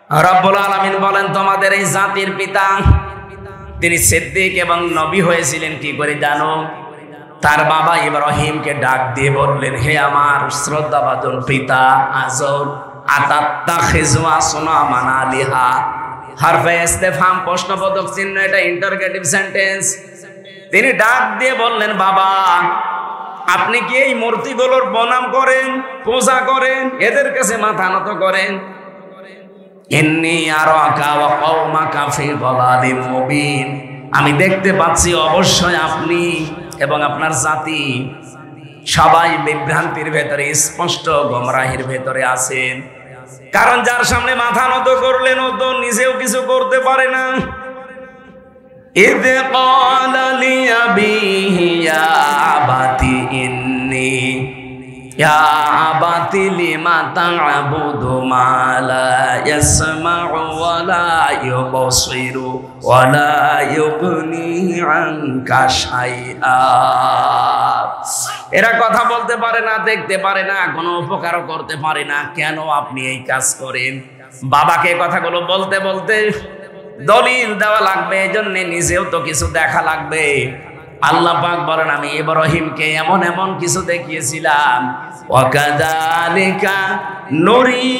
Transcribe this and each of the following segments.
রব্বুল আলামিন বলেন, তোমাদের এই জাতির পিতা তিনি সিদ্দিক এবং নবী হয়েছিলেন কি করে জানো? তার বাবা ইব্রাহিমকে ডাক দিয়ে বললেন, হে আমার শ্রদ্ধাভাজন পিতা আজর, আতাত্তাখিযু আসনামান আলিহা। হারফে ইস্তেফহাম, প্রশ্নবোধক চিহ্ন, এটা ইন্টারোগেটিভ সেন্টেন্স। তিনি ডাক দিয়ে বললেন, বাবা আপনি কি এই মূর্তিগুলোর প্রণাম করেন, পূজা করেন, এদের কাছে মাথা নত করেন? ইন্নী আরাকা ওয়া কওমাকা ফি দালালিম মুবিন, আমি দেখতে পাচ্ছি অবশ্যই আপনি এবং আপনার জাতি সবাই বিভ্রান্তির ভেতরে, স্পষ্ট গোমরাহির ভেতরে আছেন। কারণ যার সামনে মাথা নত করলেন ও তো নিজেও কিছু করতে পারে না। ইয ক্বালা লিআবিহি ইয়া আবাতি ইন্নী ইয়া আবাতি লিমা তা'বুদু মা লা ইয়াসমা'ু ওয়া লা ইউবসিরু ওয়া লা ইউগনি আনকা শাইআ। এরা কথা বলতে পারে না, দেখতে পারে না, কোনো উপকারও করতে পারে না, কেন আপনি এই কাজ করেন? বাবাকে কথাগুলো বলতে বলতে দলিল দেওয়া লাগবে, এজন্য নিজেও তো কিছু দেখা লাগবে। আল্লাহ পাক বলেন, আমি ইব্রাহিমকে এমন এমন কিছু দেখিয়েছিলাম। ওয়াকাযালিকা নুরি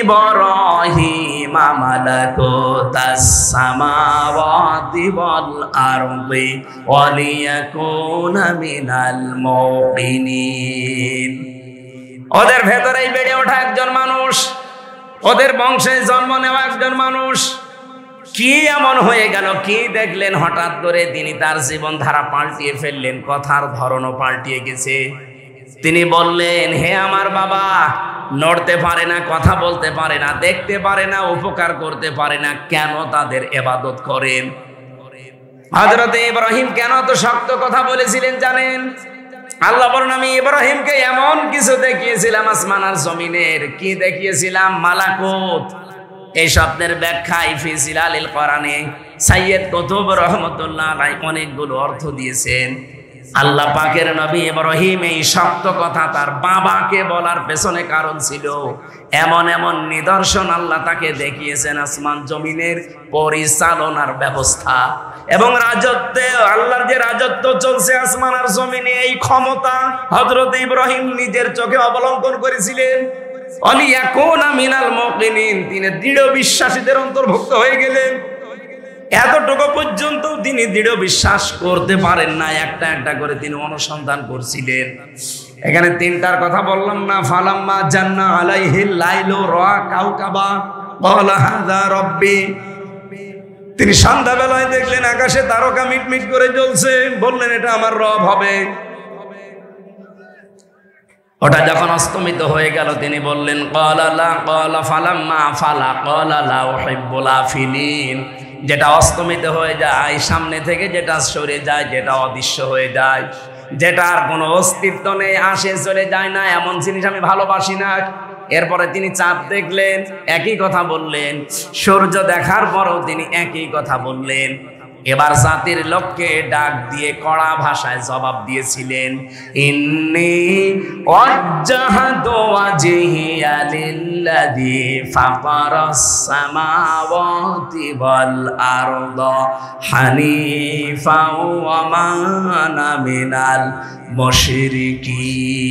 ইব্রাহিমা মালাকুতাস সামাওয়াতি ওয়াল আরদি ওয়া লিয়াকুনা মিনাল মুকিনিন। ওদের ভেতরেই বেড়ে ওঠা একজন মানুষ, ওদের বংশে জন্ম নেওয়া একজন মানুষ, কি এমন হয়ে গেল? কি দেখলেন হঠাৎ করে তিনি তার জীবন ধারা পাল্টিয়ে ফেললেন, কথার ধরনও পাল্টিয়ে গেছে। তিনি বললেন, হে আমার বাবা, নড়তে পারে না, কথা বলতে পারে না, দেখতে পারে না, উপকার করতে পারে না, কেন তাদের ইবাদত করেন? হযরত ইব্রাহিম কেন তো শক্ত কথা বলেছিলেন জানেন? আল্লাহ বলেন, আমি ইব্রাহিমকে এমন কিছু দেখিয়েছিলাম আসমান আর জমিনের। কি দেখিয়েছিলাম? মালাকুত। এই শব্দের ব্যাখ্যা ফি জিলালিল কোরআনে সাইয়্যিদ কুতুব রাহমাতুল্লাহ আলাইহি অনেকগুলো অর্থ দিয়েছেন। আল্লাহ পাকের নবী ইব্রাহিম এই শক্ত কথা তার বাবাকে বলার পেছনে কারণ ছিল, এমন এমন নিদর্শন আল্লাহ তাকে দেখিয়েছেন, আসমান জমিনের পরিচালনার ব্যবস্থা এবং রাজত্বে, আল্লাহর যে রাজত্ব চলছে আসমান আর জমিনে, এই ক্ষমতা হযরত ইব্রাহিম নিজের চোখে অবলম্বন করেছিলেন। অলিয়াকুনা মিনাল মুকিনিন, তিনি দৃঢ় বিশ্বাসীদের অন্তর্ভুক্ত হয়ে গেলেন। এতটুকু পর্যন্ত তিনি দৃঢ় বিশ্বাস করতে পারেন না, একটা একটা করে তিনি অনুসন্ধান করছিলেন। এখানে তিনটার কথা বললাম না? ফালাম্মা জান্না আলাইহিল লাইলু রা কাওকাবা ক্বালা হাযা রাব্বি। তিনি সন্ধ্যাবেলায় দেখলেন আকাশে তারকা মিটমিট করে জ্বলছে, বললেন এটা আমার রব হবে। ওটা যখন অস্তমিত হয়ে গেল তিনি বললেন, যেটা অস্তমিত হয়ে যায়, সামনে থেকে যেটা সরে যায়, যেটা অদৃশ্য হয়ে যায়, যেটা আর কোনো অস্তিত্ব নেই, আসে চলে যায় না, এমন জিনিস আমি ভালোবাসি না। এরপরে তিনি চাঁদ দেখলেন, একই কথা বললেন। সূর্য দেখার পরও তিনি একই কথা বললেন। এবার জাতির লোককে ডাক দিয়ে কড়া ভাষায় জবাব দিয়েছিলেন, ইন্নী ওয়াজ্জাহতু ওয়াজহিয়া লিল্লাযী ফাতারাস সামাওয়াতি ওয়াল আরদা হানিফাও ওয়া মা আনা মিনাল মুশরিকিন।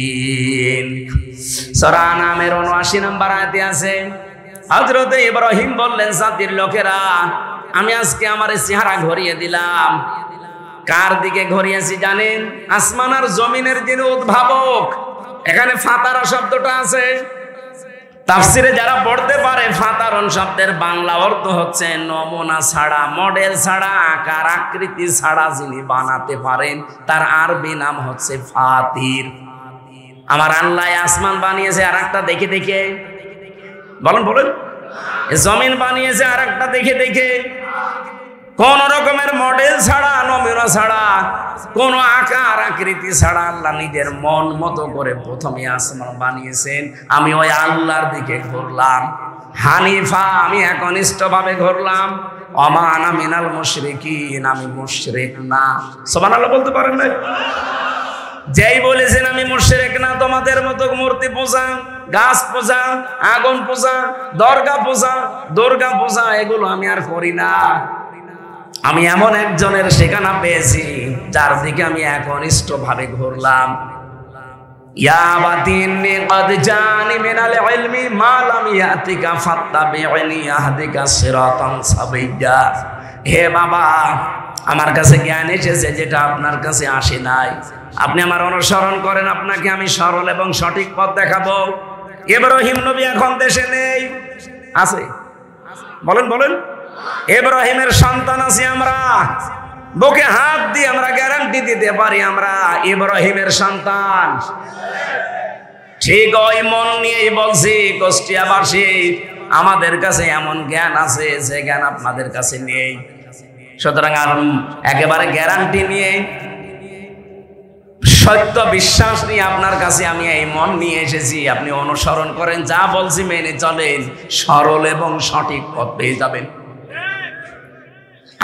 সূরা আনামের ৭৯ নম্বর আয়াতে আছে, হযরত ইব্রাহিম বললেন, জাতির লোকেরা, আমি আজকে আমার চেহারা ঘুরিয়ে দিলাম। কার দিকে ঘুরিয়েছি জানেন? আসমান আর জমিনের যিনি উদ্ভাবক। এখানে ফাতারা শব্দটা আছে, তাফসিরে যারা পড়তে পারে, ফাতারন শব্দের বাংলা অর্থ হচ্ছে নমুনা ছাড়া, মডেল ছাড়া, আকার আকৃতি ছাড়া যিনি বানাতে পারেন, তার আরবি নাম হচ্ছে ফাতির। আমার আল্লাহ আসমান বানিয়েছে আর একটা দেখে দেখে, বলেন বলেন, জমিন বানিয়েছে আর একটা দেখে দেখে, কোন রকমের মডেল ছাড়া, নমুনা ছাড়া, কোন আকার আকৃতি ছাড়া আল্লাহ নিজের মন মতো করে প্রথমে আসমান বানিয়েছেন। আমি ওই আল্লাহর দিকে ঘুরলাম, হানিফা, আমি একনিষ্ঠভাবে ঘুরলাম। ওয়া মা আনা মিনাল মুশরিকিন, আমি মুশরিক না। সুবহানাল্লাহ বলতে পারেন না? যেই বলেছেন আমি মুশরিক না, তোমাদের মতো মূর্তি পূজা গাছ পূজা, আগুন পূজা, দুর্গা পূজা এগুলো আমি আর করি না। আমি এমন একজনের ঠিকানা পেয়েছি যার দিকে আমি একনিষ্ঠ ভাবে ঘুরলাম। ইয়া বাতিনি কদ জানি মিনাল ইলমি মা লাম ইয়াতিকা ফাত্তাবিনি আহদিকা সিরাতান সাবিয়্যা। হে বাবা, আমার কাছে জ্ঞান এসেছে যেটা আপনার কাছে আসে নাই। আপনি আমার অনুসরণ করেন, আপনাকে আমি সরল এবং সঠিক পথ দেখাবো। ইব্রাহিম নবী এখন দেশে নেই, আছে? বলেন বলেন। ইব্রাহিমের সন্তান আছি আমরা, বুকে হাত দিয়ে আমরা গ্যারান্টি দিতে পারি আমরা ইব্রাহিমের সন্তান। ঠিক ওই মন নিয়েই বলছি কুষ্টিয়াবাসী, আমাদের কাছে এমন জ্ঞান আছে যে জ্ঞান আপনাদের কাছে নেই। সুতরাং আর একেবারে গ্যারান্টি নিয়ে সত্য বিশ্বাস নিয়ে আপনার কাছে আমি এই মন নিয়ে এসেছি। আপনি অনুসরণ করেন, যা বলছি মেনে চলেন, সরল এবং সঠিক পথ পেয়ে যাবেন।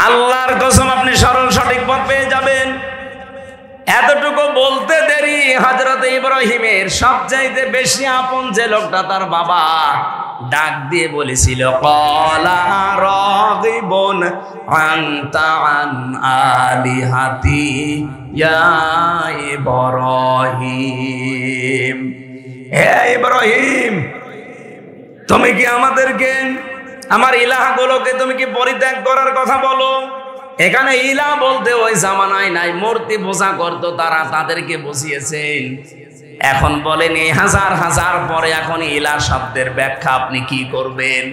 আল্লাহর কসম, আপনি সরল সঠিক পথ পেয়ে যাবেন। এতটুকু বলতে দেরি, হযরত ইব্রাহিমের সবচাইতে বেশি আপন যে লোকটা তার বাবা, ডাক দিয়ে বলেছিল ক্বালা রাগিবুন আনতা আন আলিহাতি ইয়া ইব্রাহিম। হে ইব্রাহিম, তুমি কি আমাদেরকে, আমার ইলাহগুলোকে তুমি কি পরিত্যাগ করার কথা বলো? এখানে ইলাহ বলতে ওই জামানায় নাই, মূর্তি পূজা করতো তারা, তাদেরকে বুঝিয়েছেন। এখন বলেন এই হাজার হাজার পরে এখন ইলাহ শব্দের ব্যাখ্যা আপনি কি করবেন?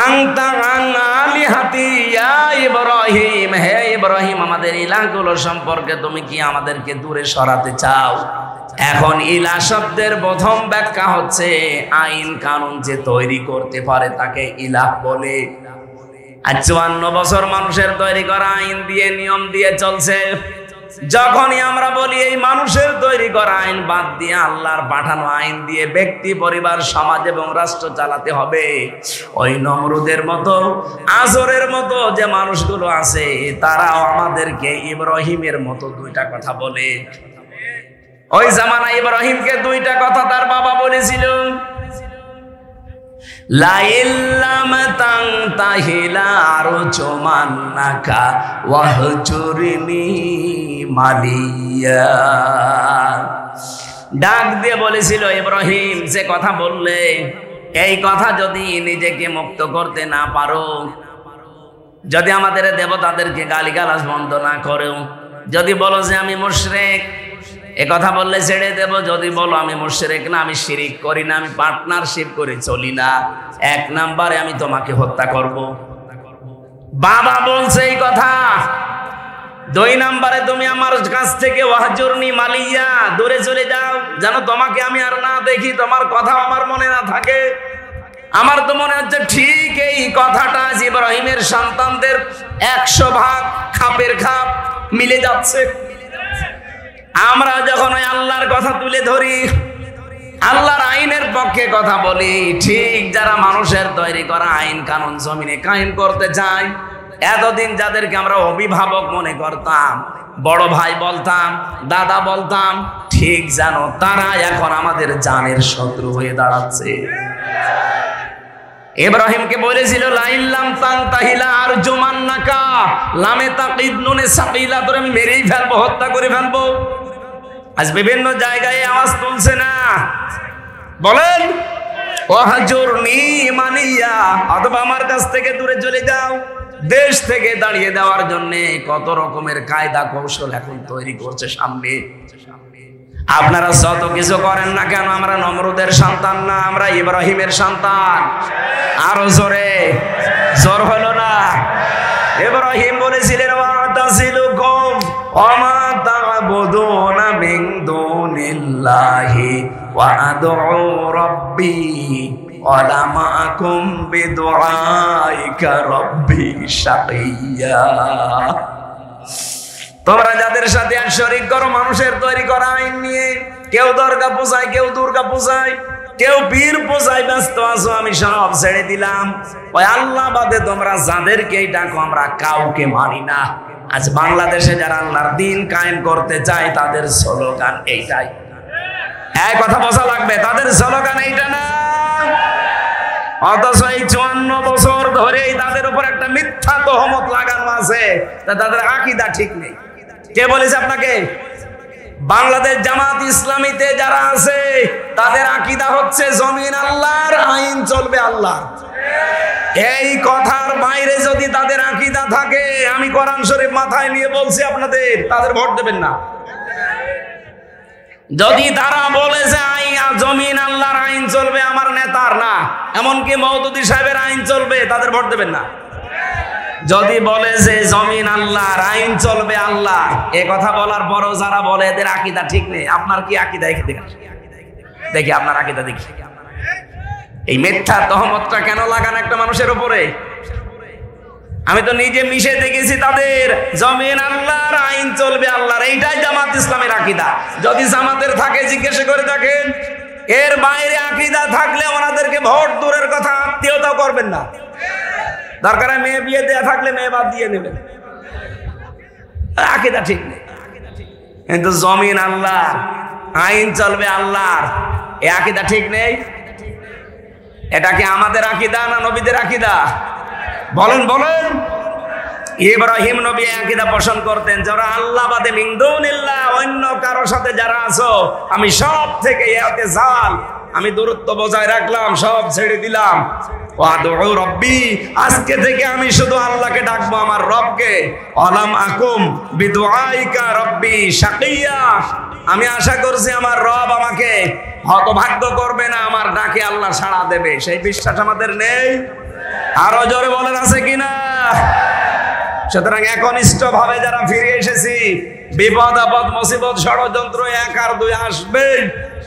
আনতা আন আলিহাতি ইয়া ইব্রাহিম, হে ইব্রাহিম, আমাদের ইলাহগুলো সম্পর্কে তুমি কি আমাদেরকে দূরে সরাতে চাও? এখন ইলাহ শব্দের প্রথম ব্যাখ্যা হচ্ছে আইন কানুন যে তৈরি করতে পারে তাকে ইলাহ বলে। আর 54 বছর মানুষের তৈরি করা আইন দিয়ে, নিয়ম দিয়ে চলছে। যখনই আমরা বলি এই মানুষের তৈরি করা আইন বাদ দিয়ে আল্লাহর পাঠানো আইন দিয়ে ব্যক্তি, পরিবার, সমাজ এবং রাষ্ট্র চালাতে হবে, ওই নমরুদের মতো, আজরের মতো যে মানুষগুলো আছে তারাও আমাদেরকে ইব্রাহিমের মতো দুইটা কথা বলে। ওই জামানায় ইব্রাহিমকে দুইটা কথা তার বাবা বলেছিল, লা ইল্লাম তানতাহিলা আরজুমান্নাকা ওয়াহজুরনি মালিয়া। ডাক দিয়ে বলেছিল, ইব্রাহিম, যে কথা বললে এই কথা যদি নিজেকে মুক্ত করতে না পারো, যদি আমাদের দেবতাদেরকে গালিগালাজ বন্ধ না করো, যদি বলো যে আমি মুশরিক, এ কথা বললে ছেড়ে দেব। যদি বলো আমি মুশরিক না, আমি শিরিক করি না, আমি পার্টনারশিপ করে চলি না, 1 নম্বরে আমি তোমাকে হত্যা করব। বাবা বলছে এই কথা। 2 নম্বরে তুমি আমার কাছ থেকে ওয়াহজুরনি মালিয়া, দূরে চলে যাও, যেন তোমাকে আমি আর না দেখি, তোমার কথা আমার মনে না থাকে। আমার তো মনে হচ্ছে ঠিক এই কথাটা ইব্রাহিমের সন্তানদের 100 ভাগ খাপের খাপ মিলে যাচ্ছে। আমরা যখন ওই আল্লাহর কথা তুলে ধরি, আল্লাহর আইনের পক্ষে কথা বলি, ঠিক যারা মানুষের তৈরি করা আইন কানুন জমিনে কায়েম করতে চায়, এতদিন যাদেরকে আমরা অভিভাবক মনে করতাম, বড় ভাই বলতাম, দাদা বলতাম, ঠিক জানো তারা এখন আমাদের জানের শত্রু হয়ে দাঁড়াচ্ছে। ইব্রাহিমকে বলেছিল লা ইল্লাম তানতাহিলা আরজুমান্নাকা, লামে তাকিদ নুনে সাকিলা, তোরে আমি মেরেই ফেলবো, হত্যা করে ফেলবো। আজ বিভিন্ন জায়গায় আওয়াজ তুলছে না, বলেন ওয়াহজুরনি মালিয়া, অথবা আমার কাছ থেকে দূরে চলে যাও। দেশ থেকে দাঁড়িয়ে দেওয়ার জন্য কত রকমের কায়দা কৌশল এখন তৈরি করছে সামনে। আপনারা যত কিছু করেন না কেন, আমরা নমরুদের সন্তান না, আমরা ইব্রাহিমের সন্তান। আরো জোরে, জোর হলো না? ইব্রাহিম বলেছিলেন ওয়াতাসিলুকুম ওয়ামা তা'বুদুনা মিন দুনিল্লাহি ওয়া আদউ রাব্বি ওয়ালা মা'কুম বিদুআইকা রাব্বি শাকিয়্যা। তোমরা যাদের সাথে আর শরীক করো মানুষের তৈরি করা আইন নিয়ে, কেউ দুর্গা পূজায়, কেউ দুর্গা পূজায়, কেউ পীর পূজায় ব্যস্ত আছো, আমি সব ছেড়ে দিলাম। ওই আল্লাহ বাদে তোমরা যাদেরকেই ডাকো আমরা কাউকে মানি না। আজ বাংলাদেশে যারা আল্লাহর দিন কায়েম করতে চায় তাদের স্লোগান এইটাই। এই কথা বোঝা লাগবে, তাদের স্লোগান এইটা না। অথচ এই 54 বছর ধরেই তাদের উপর একটা মিথ্যা তহমত লাগানো আছে, তাদের আকীদা ঠিক নেই। কে বলেছে আপনাকে? বাংলাদেশ জামাত ইসলামীতে যারা আছে তাদের আকীদা হচ্ছে জমিন আল্লাহর, আইন চলবে আল্লাহর। এই কথার বাইরে যদি তাদের আকীদা থাকে, আমি কোরআন শরীফ মাথায় নিয়ে বলছি আপনাদের, তাদের ভোট দেবেন না। যদি তারা বলে যে জমিন আল্লাহর, আইন চলবে আমার নেতার না, এমনকি মওদুদী সাহেবের আইন চলবে, তাদের ভোট দেবেন না। যদি বলে যে জমিন আল্লাহর, আইন চলবে আল্লাহ, এ কথা বলার পরও যারা বলে এদের আকীদা ঠিক নেই, আপনার কি আকীদা? দেখি আপনার আকীদা দেখি। এই মিথ্যা তহমতটা কেন লাগান একটা মানুষের উপরে? আমি তো নিজে মিশে দেখেছি তাদের, জমিন আল্লাহর, আইন চলবে আল্লাহর, এইটাই জামাত ইসলামের আকীদা। যদি জামাতের থাকে জিজ্ঞেস করে দেখেন, এর বাইরে আকীদা থাকলে ওনাদেরকে ভোট দূরের কথা আত্মীয়তা করবেন না। দরকার মেয়ে বিয়ে দেয়া থাকলে মেয়ে বাদ দিয়ে নেবেন, আকীদা ঠিক নেই। কিন্তু জমিন আল্লাহর, আইন চলবে আল্লাহর, এ আকীদা ঠিক নেই। এটা কি আমাদের আকীদা না নবীদের আকীদা? বলেন বলেন। ইব্রাহিম নবী আকীদা পোষণ করতেন, যারা আল্লাহ বাদে মিন দুনিল্লাহ, অন্য কারোর সাথে যারা আছো আমি সব থেকে ইতিজাল, আমি দূরত্ব বজায় রাখলাম, সব ছেড়ে দিলাম। ওয়াদউ রব্বি, আজকে থেকে আমি শুধু আল্লাহকে ডাকবো, আমার রবকে। আলাম আকুম বিদুআইকা রব্বি শাকিয়া, আমি আশা করছি আমার রব আমাকে হতভাগ্য করবে না, আমার ডাকে আল্লাহ সাড়া দেবে। সেই বিশ্বাস আমাদের নেই? আরো জোরে বলেন আছে কিনা? সুতরাং একনিষ্ঠ ভাবে যারা ফিরে এসেছি, বিপদ আপদ মুসিবত ষড়যন্ত্র 1 আর 2 আসবে,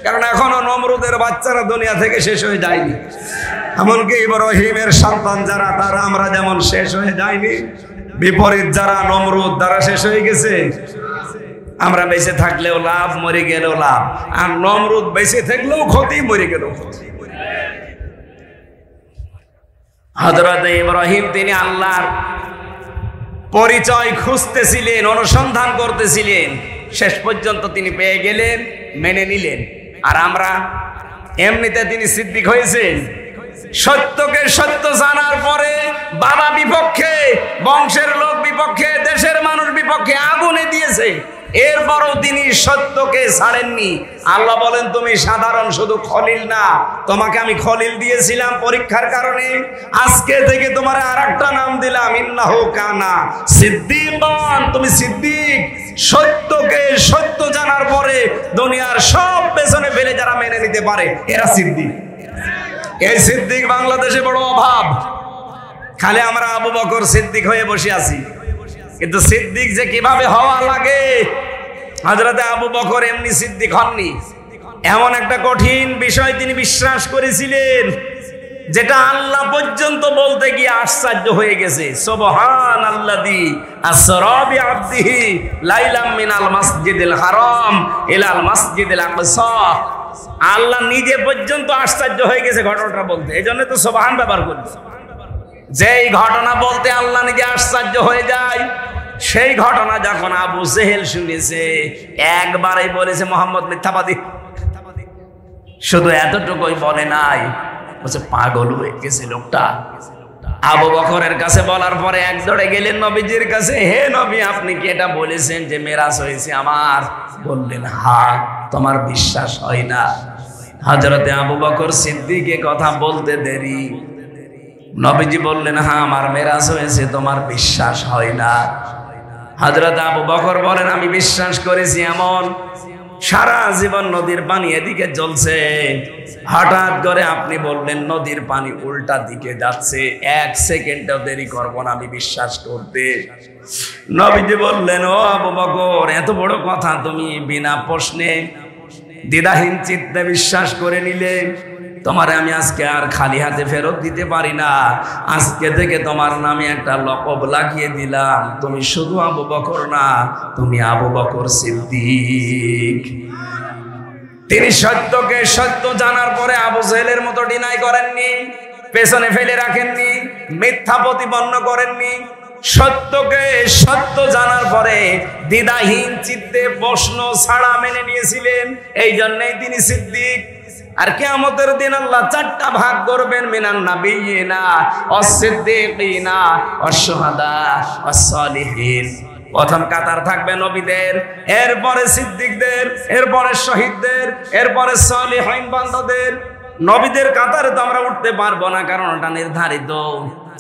কারণ এখনো নমরুদের বাচ্চারা দুনিয়া থেকে শেষ হয়ে যায়নি। এমনকি ইব্রাহিমের সন্তান যারা, তারা আমরা যেমন শেষ হয়ে যায়নি, বিপরীত যারা নমরুদ তারা শেষ হয়ে গেছে। আমরা বেঁচে থাকলেও লাভ, মরে গেলেও লাভ। আর নমরুদ বেঁচে থাকলেও ক্ষতি, মরে গেলেও ক্ষতি। হযরত ইব্রাহিম তিনি আল্লাহর পরিচয় খুঁজতেছিলেন, অনুসন্ধান করতেছিলেন, শেষ পর্যন্ত তিনি পেয়ে গেলেন, মেনে নিলেন। আর আমরা এমনিতে তিনি সিদ্দিক হয়েছেন। সত্যকে সত্য জানার পরে বাবা বিপক্ষে, বংশের লোক বিপক্ষে, দেশের মানুষ বিপক্ষে আগুনে দিয়েছে, এরপরও তিনি সত্যকে ছাড়েননি। আল্লাহ বলেন, তুমি সাধারণ শুধু খলিল না, তোমাকে আমি খলিল দিয়েছিলাম পরীক্ষার কারণে, আজকে থেকে তোমার আরেকটা নাম দিলাম, ইন্নাহু কানা সিদ্দিকান, তুমি সিদ্দিক। সত্যকে সত্য জানার পরে দুনিয়ার সব পেছনে ফেলে যারা মেনে নিতে পারে, এরা সিদ্দিক। এই সিদ্দিক বাংলাদেশে বড় অভাব। খালি আমরা আবু বকর সিদ্দিক হয়ে বসে আছি, কিন্তু সিদ্দিক যে কিভাবে হওয়া লাগে, হযরত আবু বকর এমনি সিদ্দিক হননি। এমন একটা কঠিন বিষয় তিনি বিশ্বাস করেছিলেন, যেটা আল্লাহ পর্যন্ত বলতে গিয়ে আশ্চর্য হয়ে গেছে। সুবহানাল্লাযী আসরা বিআবদিহি লাইলাম মিনাল মাসজিদিল হারাম ইলাল মাসজিদিল আকসা। আল্লাহ নিজে পর্যন্ত আশ্চর্য হয়ে গেছে ঘটনাটা বলতে, এই জন্য তো সুবহান ব্যবহার করি। যেই ঘটনা বলতে আল্লাহ নিজে আশ্চর্য হয়ে যায়, সেই ঘটনা যখন আবু জেহেল শুনেছে, একবারই বলেছে মুহাম্মদ মিথ্যাবাদী। শুধু এতটুকুই বলে নাই, বলছে পাগল হয়ে গেছে লোকটা। আবু বকরের কাছে বলার পরে এক দৌড়ে গেলেন নবীজির কাছে, হে নবী, আপনি কি এটা বলেছেন যে মেরাজ হয়েছে আমার? বললেন, হ্যাঁ। তোমার বিশ্বাস হয় না? হযরতে আবু বকর সিদ্দিক কথা বলতে দেরি, নবীজি বললেন, হ্যাঁ আমার মেরাজ হয়েছে, তোমার বিশ্বাস হয় না? হযরত আবু বকর বলেন, আমি বিশ্বাস করেছি। এমন সারা জীবন নদীর পানি এদিকে জ্বলছে, হঠাৎ করে আপনি বললেন নদীর পানি উল্টা দিকে যাচ্ছে, 1 সেকেন্ডও দেরি করব না আমি বিশ্বাস করতে। নবীজি বললেন, ও আবু বকর, এত বড় কথা তুমি বিনা প্রশ্নে দ্বিধাহীন চিত্তে বিশ্বাস করে নিলে, তোমারে আমি আজকে আর খালি হাতে ফেরত দিতে পারি না। আজকে থেকে তোমার নামে একটা লকব লাগিয়ে দিলাম, তুমি শুধু আবু বকর না, তুমি আবু বকর সিদ্দিক। তিনি সত্যকে সত্য জানার পরে আবু জেহেলের মতো ডিনাই করেননি, পেছনে ফেলে রাখেননি, মিথ্যা প্রতিপন্ন করেননি। সত্যকে সত্য জানার পরে দ্বিধাহীন চিত্তে প্রশ্ন ছাড়া মেনে নিয়েছিলেন, এই জন্যই তিনি সিদ্দিক। আর কিয়ামতের দিন আল্লাহ চারটা ভাগ করবেন, মিনান নাবিয়িনা ওয়াস-সিদ্দিকিনা ওয়াশ-শুহাদা ওয়াস-সালিহিন। প্রথম কাতার থাকবে নবীদের, এরপরে সিদ্দিকদের, এরপরে শহীদদের, এরপরে সালিহিন বান্দাদের। নবীদের কাতারে তো আমরা উঠতে পারবো না, কারণ ওটা নির্ধারিত।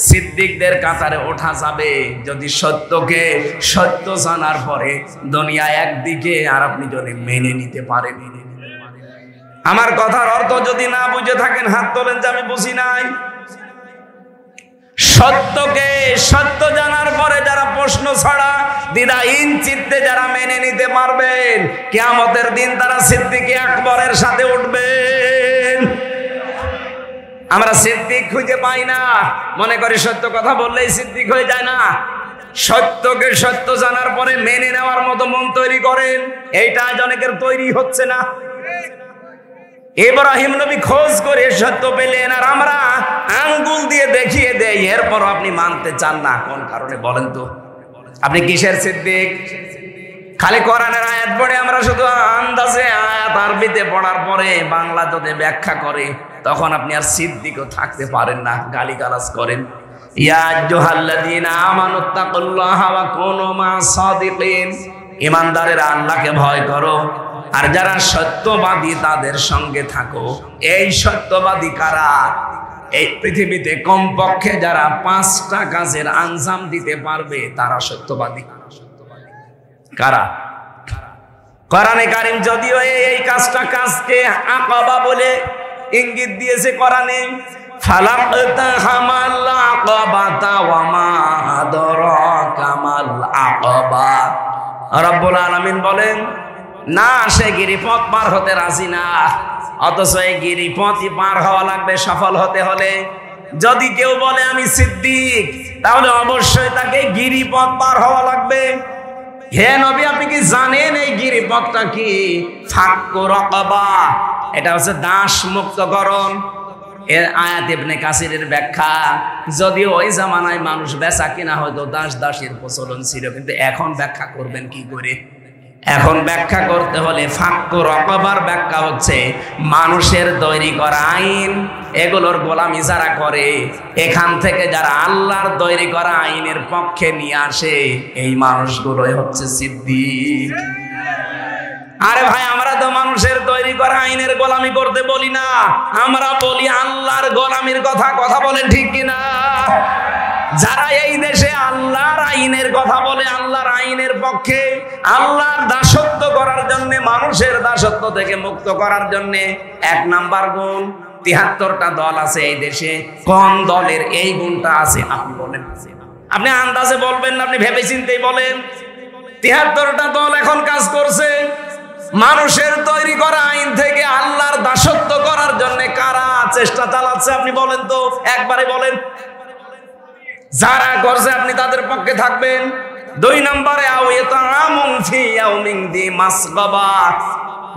সিদ্দিকদের কাতারে ওঠা যাবে যদি সত্যকে সত্য জানার পরে দুনিয়া একদিকে আর আপনি যদি মেনে নিতে পারেন। আমার কথার অর্থ যদি না বুঝে থাকেন হাত তোলেন যে আমি বুঝি নাই। সত্যকে সত্য জানার পরে যারা প্রশ্ন ছাড়া দ্বিধাহীন চিত্তে যারা মেনে নিতে পারবেন, কিয়ামতের দিন তারা সিদ্দিকে আকবরের সাথে উঠবেন। আমরা সিদ্দিক খুঁজে পাই না, মনে করি সত্য কথা বললেই সিদ্দিক হয়ে যায় না। সত্যকে সত্য জানার পরে মেনে নেওয়ার মতো মন তৈরি করেন, এইটা আজ অনেকের তৈরি হচ্ছে না। ইব্রাহিম নবী খোঁজ করে সত্য পেলেন, আর আমরা আঙ্গুল দিয়ে দেখিয়ে দেই, এরপর আপনি মানতে চান না। কোন কারণে বলেন তো? আপনি কিসের সিদ্দিক? খালি কোরআনের আয়াত পড়ে আমরা শুধু আন্দাজে আয়াত আরবিতে পড়ার পরে বাংলা যদি ব্যাখ্যা করে, তখন আপনি আর সিদ্দিকও থাকতে পারেন না, গালিগালাজ করেন। ইয়া আইয়ুহাল্লাযীনা আমানুত্তাকুল্লাহা ওয়া কুনু মা'আস সাদিকিন। ঈমানদারেরা আল্লাহকে ভয় করো আর যারা সত্যবাদী তাদের সঙ্গে থাকো। এই সত্যবাদী কারা? এই পৃথিবীতে কমপক্ষে যারা 5টা কাজের আঞ্জাম দিতে পারবে তারা সত্যবাদী। কারা? কোরআনে কারীম যদিও এই কাজকে আকাবা বলে ইঙ্গিত দিয়েছে কোরআনে, ফালাকতাহামাল আকাবাতা ওয়া মা আদরাকা মাল আকাবা। রব্বুল আলামিন বলেন না, সে গিরিপথ পার হতে রাজি না, অথচ এই গিরিপথই পার হওয়া লাগবে সফল হতে হলে। যদি কেউ বলে আমি সিদ্দিক, তাহলে অবশ্যই তাকে গিরিপথ পার হওয়া লাগবে। হে নবী, আপনি কি জানেন এই গিরিপথটা কি? ফাক্কু রাকাবা, এটা হচ্ছে দাস মুক্তকরণ। এর আয়াত ইবনে কাসিরের ব্যাখ্যা, যদিও ওই জামানায় মানুষ বেচা কিনা হয়তো দাস দাসীর প্রচলন ছিল, কিন্তু এখন ব্যাখ্যা করবেন কি করে? এখন ব্যাখ্যা করতে হলে ফাক্কু রাকাবার ব্যাখ্যা হচ্ছে মানুষের তৈরি করা আইন, এগুলোর গোলামি যারা করে, এখান থেকে যারা আল্লাহর তৈরি করা আইনের পক্ষে নিয়ে আসে, এই মানুষগুলোই হচ্ছে সিদ্দিক। আরে ভাই, আমরা তো মানুষের তৈরি করা আইনের গোলামি করতে বলি না, আমরা বলি আল্লাহর গোলামির কথা বলেন ঠিক কিনা? যারা এই দেশে আল্লাহর আইনের কথা বলে, আল্লাহর আইনের পক্ষে, আল্লাহর দাসত্ব করার জন্য, মানুষের দাসত্ব থেকে মুক্ত করার জন্য, 1 নাম্বার গুণ 73টা দল আছে এই দেশে। কোন দলের এই গুণটা আছে আপনি বলেন? আপনি আন্দাজে বলবেন না, আপনি ভেবে চিন্তেই বলেন। 73টা দল এখন কাজ করছে মানুষের তৈরি করা আইন থেকে আল্লাহর দাসত্ব করার জন্য। কারা চেষ্টা চালাচ্ছে আপনি বলেন তো, একবারে বলেন। যারা করছে আপনি তাদের পক্ষে থাকবেন। 2 নম্বরে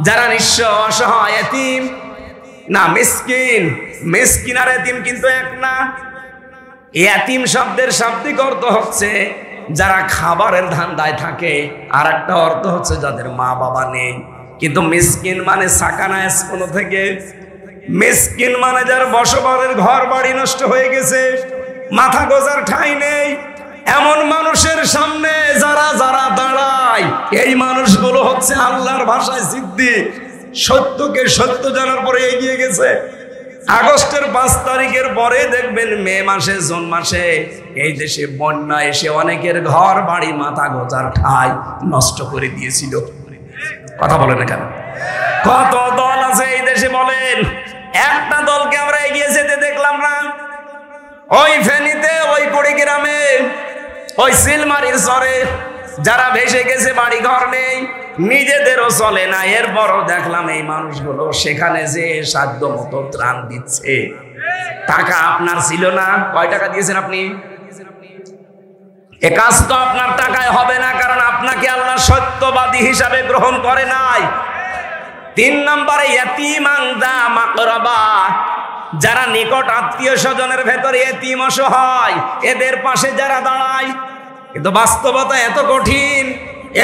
যারা নিঃস্ব, অসহায়, এতিম, না মিসকিন, মিসকিন আর এতিম কিন্তু এক না। এতিম শব্দের শাব্দিক অর্থ হচ্ছে যারা খাবারের ধান্দায় থাকে, আর একটা অর্থ হচ্ছে যাদের মা বাবা নেই। কিন্তু মিসকিন মানে সাকানায় কোন থেকে, মিসকিন মানে যার বসবাসের ঘর বাড়ি নষ্ট হয়ে গেছে, মাথা গোজার ঠাঁই নেই, এমন মানুষের সামনে যারা যারা দাঁড়ায়, এই মানুষগুলো হচ্ছে আল্লাহর ভাষায় সিদ্দিক। সত্যকে সত্য জানার পরে এগিয়ে গেছে। আগস্টের 5 তারিখের পরে দেখবেন মে মাসে, জুন মাসে এই দেশে বন্যা এসে অনেকের ঘর বাড়ি, মাথা গোজার ঠাঁই নষ্ট করে দিয়েছিল। কথা বলেন না কেন? কত দল আছে এই দেশে বলেন? একটা দলকে আমরা এগিয়ে যেতে দেখলাম না। ওই ফেনীতে, ওই কুড়িগ্রামে, ওই সিলমারির চরে যারা ভেসে গেছে, বাড়ি ঘর নেই, নিজেদেরও চলে না, এরপরও দেখলাম এই মানুষগুলো সেখানে যে সাধ্য মতো ত্রাণ দিচ্ছে। টাকা আপনার ছিল না, কয় টাকা দিয়েছেন আপনি? এ কাজ তো আপনার টাকায় হবে না, কারণ আপনাকে আল্লাহ সত্যবাদী হিসাবে গ্রহণ করে নাই। 3 নম্বরে ইয়াতীমান দা মাকরাবা, যারা নিকট আত্মীয় স্বজনের ভেতরে এতিম, অসহায়, এদের পাশে যারা দাঁড়ায়, কিন্তু বাস্তবতা এত কঠিন।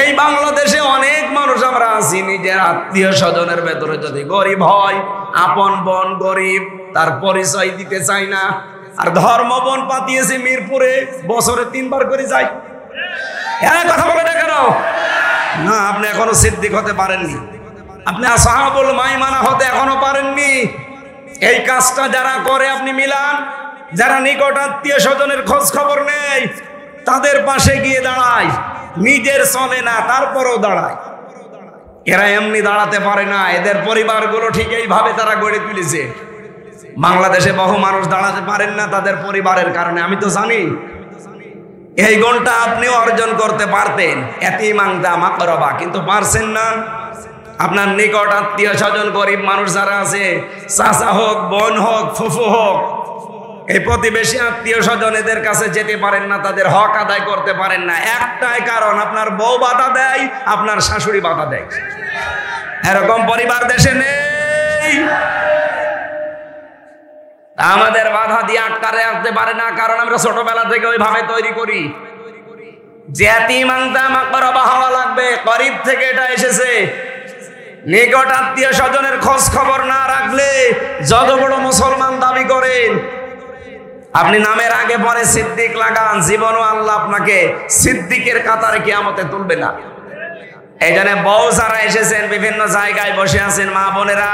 এই বাংলাদেশে অনেক মানুষ আমরা আছি, নিজের আত্মীয় স্বজনের ভেতরে যদি গরিব হয়, আপন বোন গরিব, তার পরিচয় দিতে চাই না। আর ধর্ম বোন পাতিয়েছে মিরপুরে, বছরে 3 বার করে যাই। কথা বলে না কেন? না, আপনি এখনো সিদ্দিক হতে পারেননি, আপনি আসহাবুল মাইমানা হতে এখনো পারেননি। এই কাজটা যারা করে আপনি মিলান, যারা নিকট আত্মীয় স্বজনের খোঁজ খবর নেই, তাদের পাশে গিয়ে দাঁড়ায়, নিজের চলে না তারপরেও দাঁড়ায়। এরা এমনি দাঁড়াতে পারে না, এদের পরিবারগুলো ঠিক এইভাবে তারা গড়ে তুলেছে। বাংলাদেশে বহু মানুষ দাঁড়াতে পারেন না তাদের পরিবারের কারণে, আমি তো জানি। এই গুণটা আপনিও অর্জন করতে পারতেন, এতিমাংদা মাকরবা, কিন্তু পারছেন না। আপনার নিকট আত্মীয় স্বজন গরিব মানুষ যারা আছে, চাচা হোক, বোন হোক, ফুফু হোক, এই প্রতিবেশী আত্মীয় স্বজন, এদের কাছে যেতে পারেন না, তাদের হক আদায় করতে পারেন না। একটাই কারণ, আপনার বউ বাধা দেয়, আপনার শাশুড়ি বাধা দেয়। এরকম পরিবার দেশে নেই। আমাদের বাধা দিয়ে আটকারে আসতে পারে না, কারণ আমরা ছোটবেলা থেকে ওইভাবে তৈরি করি যে এতিমাংদা মাকরবা হওয়া লাগবে। গরিব থেকে এটা এসেছে। নিকট আত্মীয় স্বজনের খোঁজ খবর না রাখলে যত বড় মুসলমান দাবি করেন, আপনি নামের আগে পরে সিদ্দিক লাগান, জীবনও আল্লাহ আপনাকে সিদ্দিকের কাতারে কিয়ামতে তুলবে না। এই জন্য বউ যারা এসেছেন, বিভিন্ন জায়গায় বসে আছেন মা বোনেরা,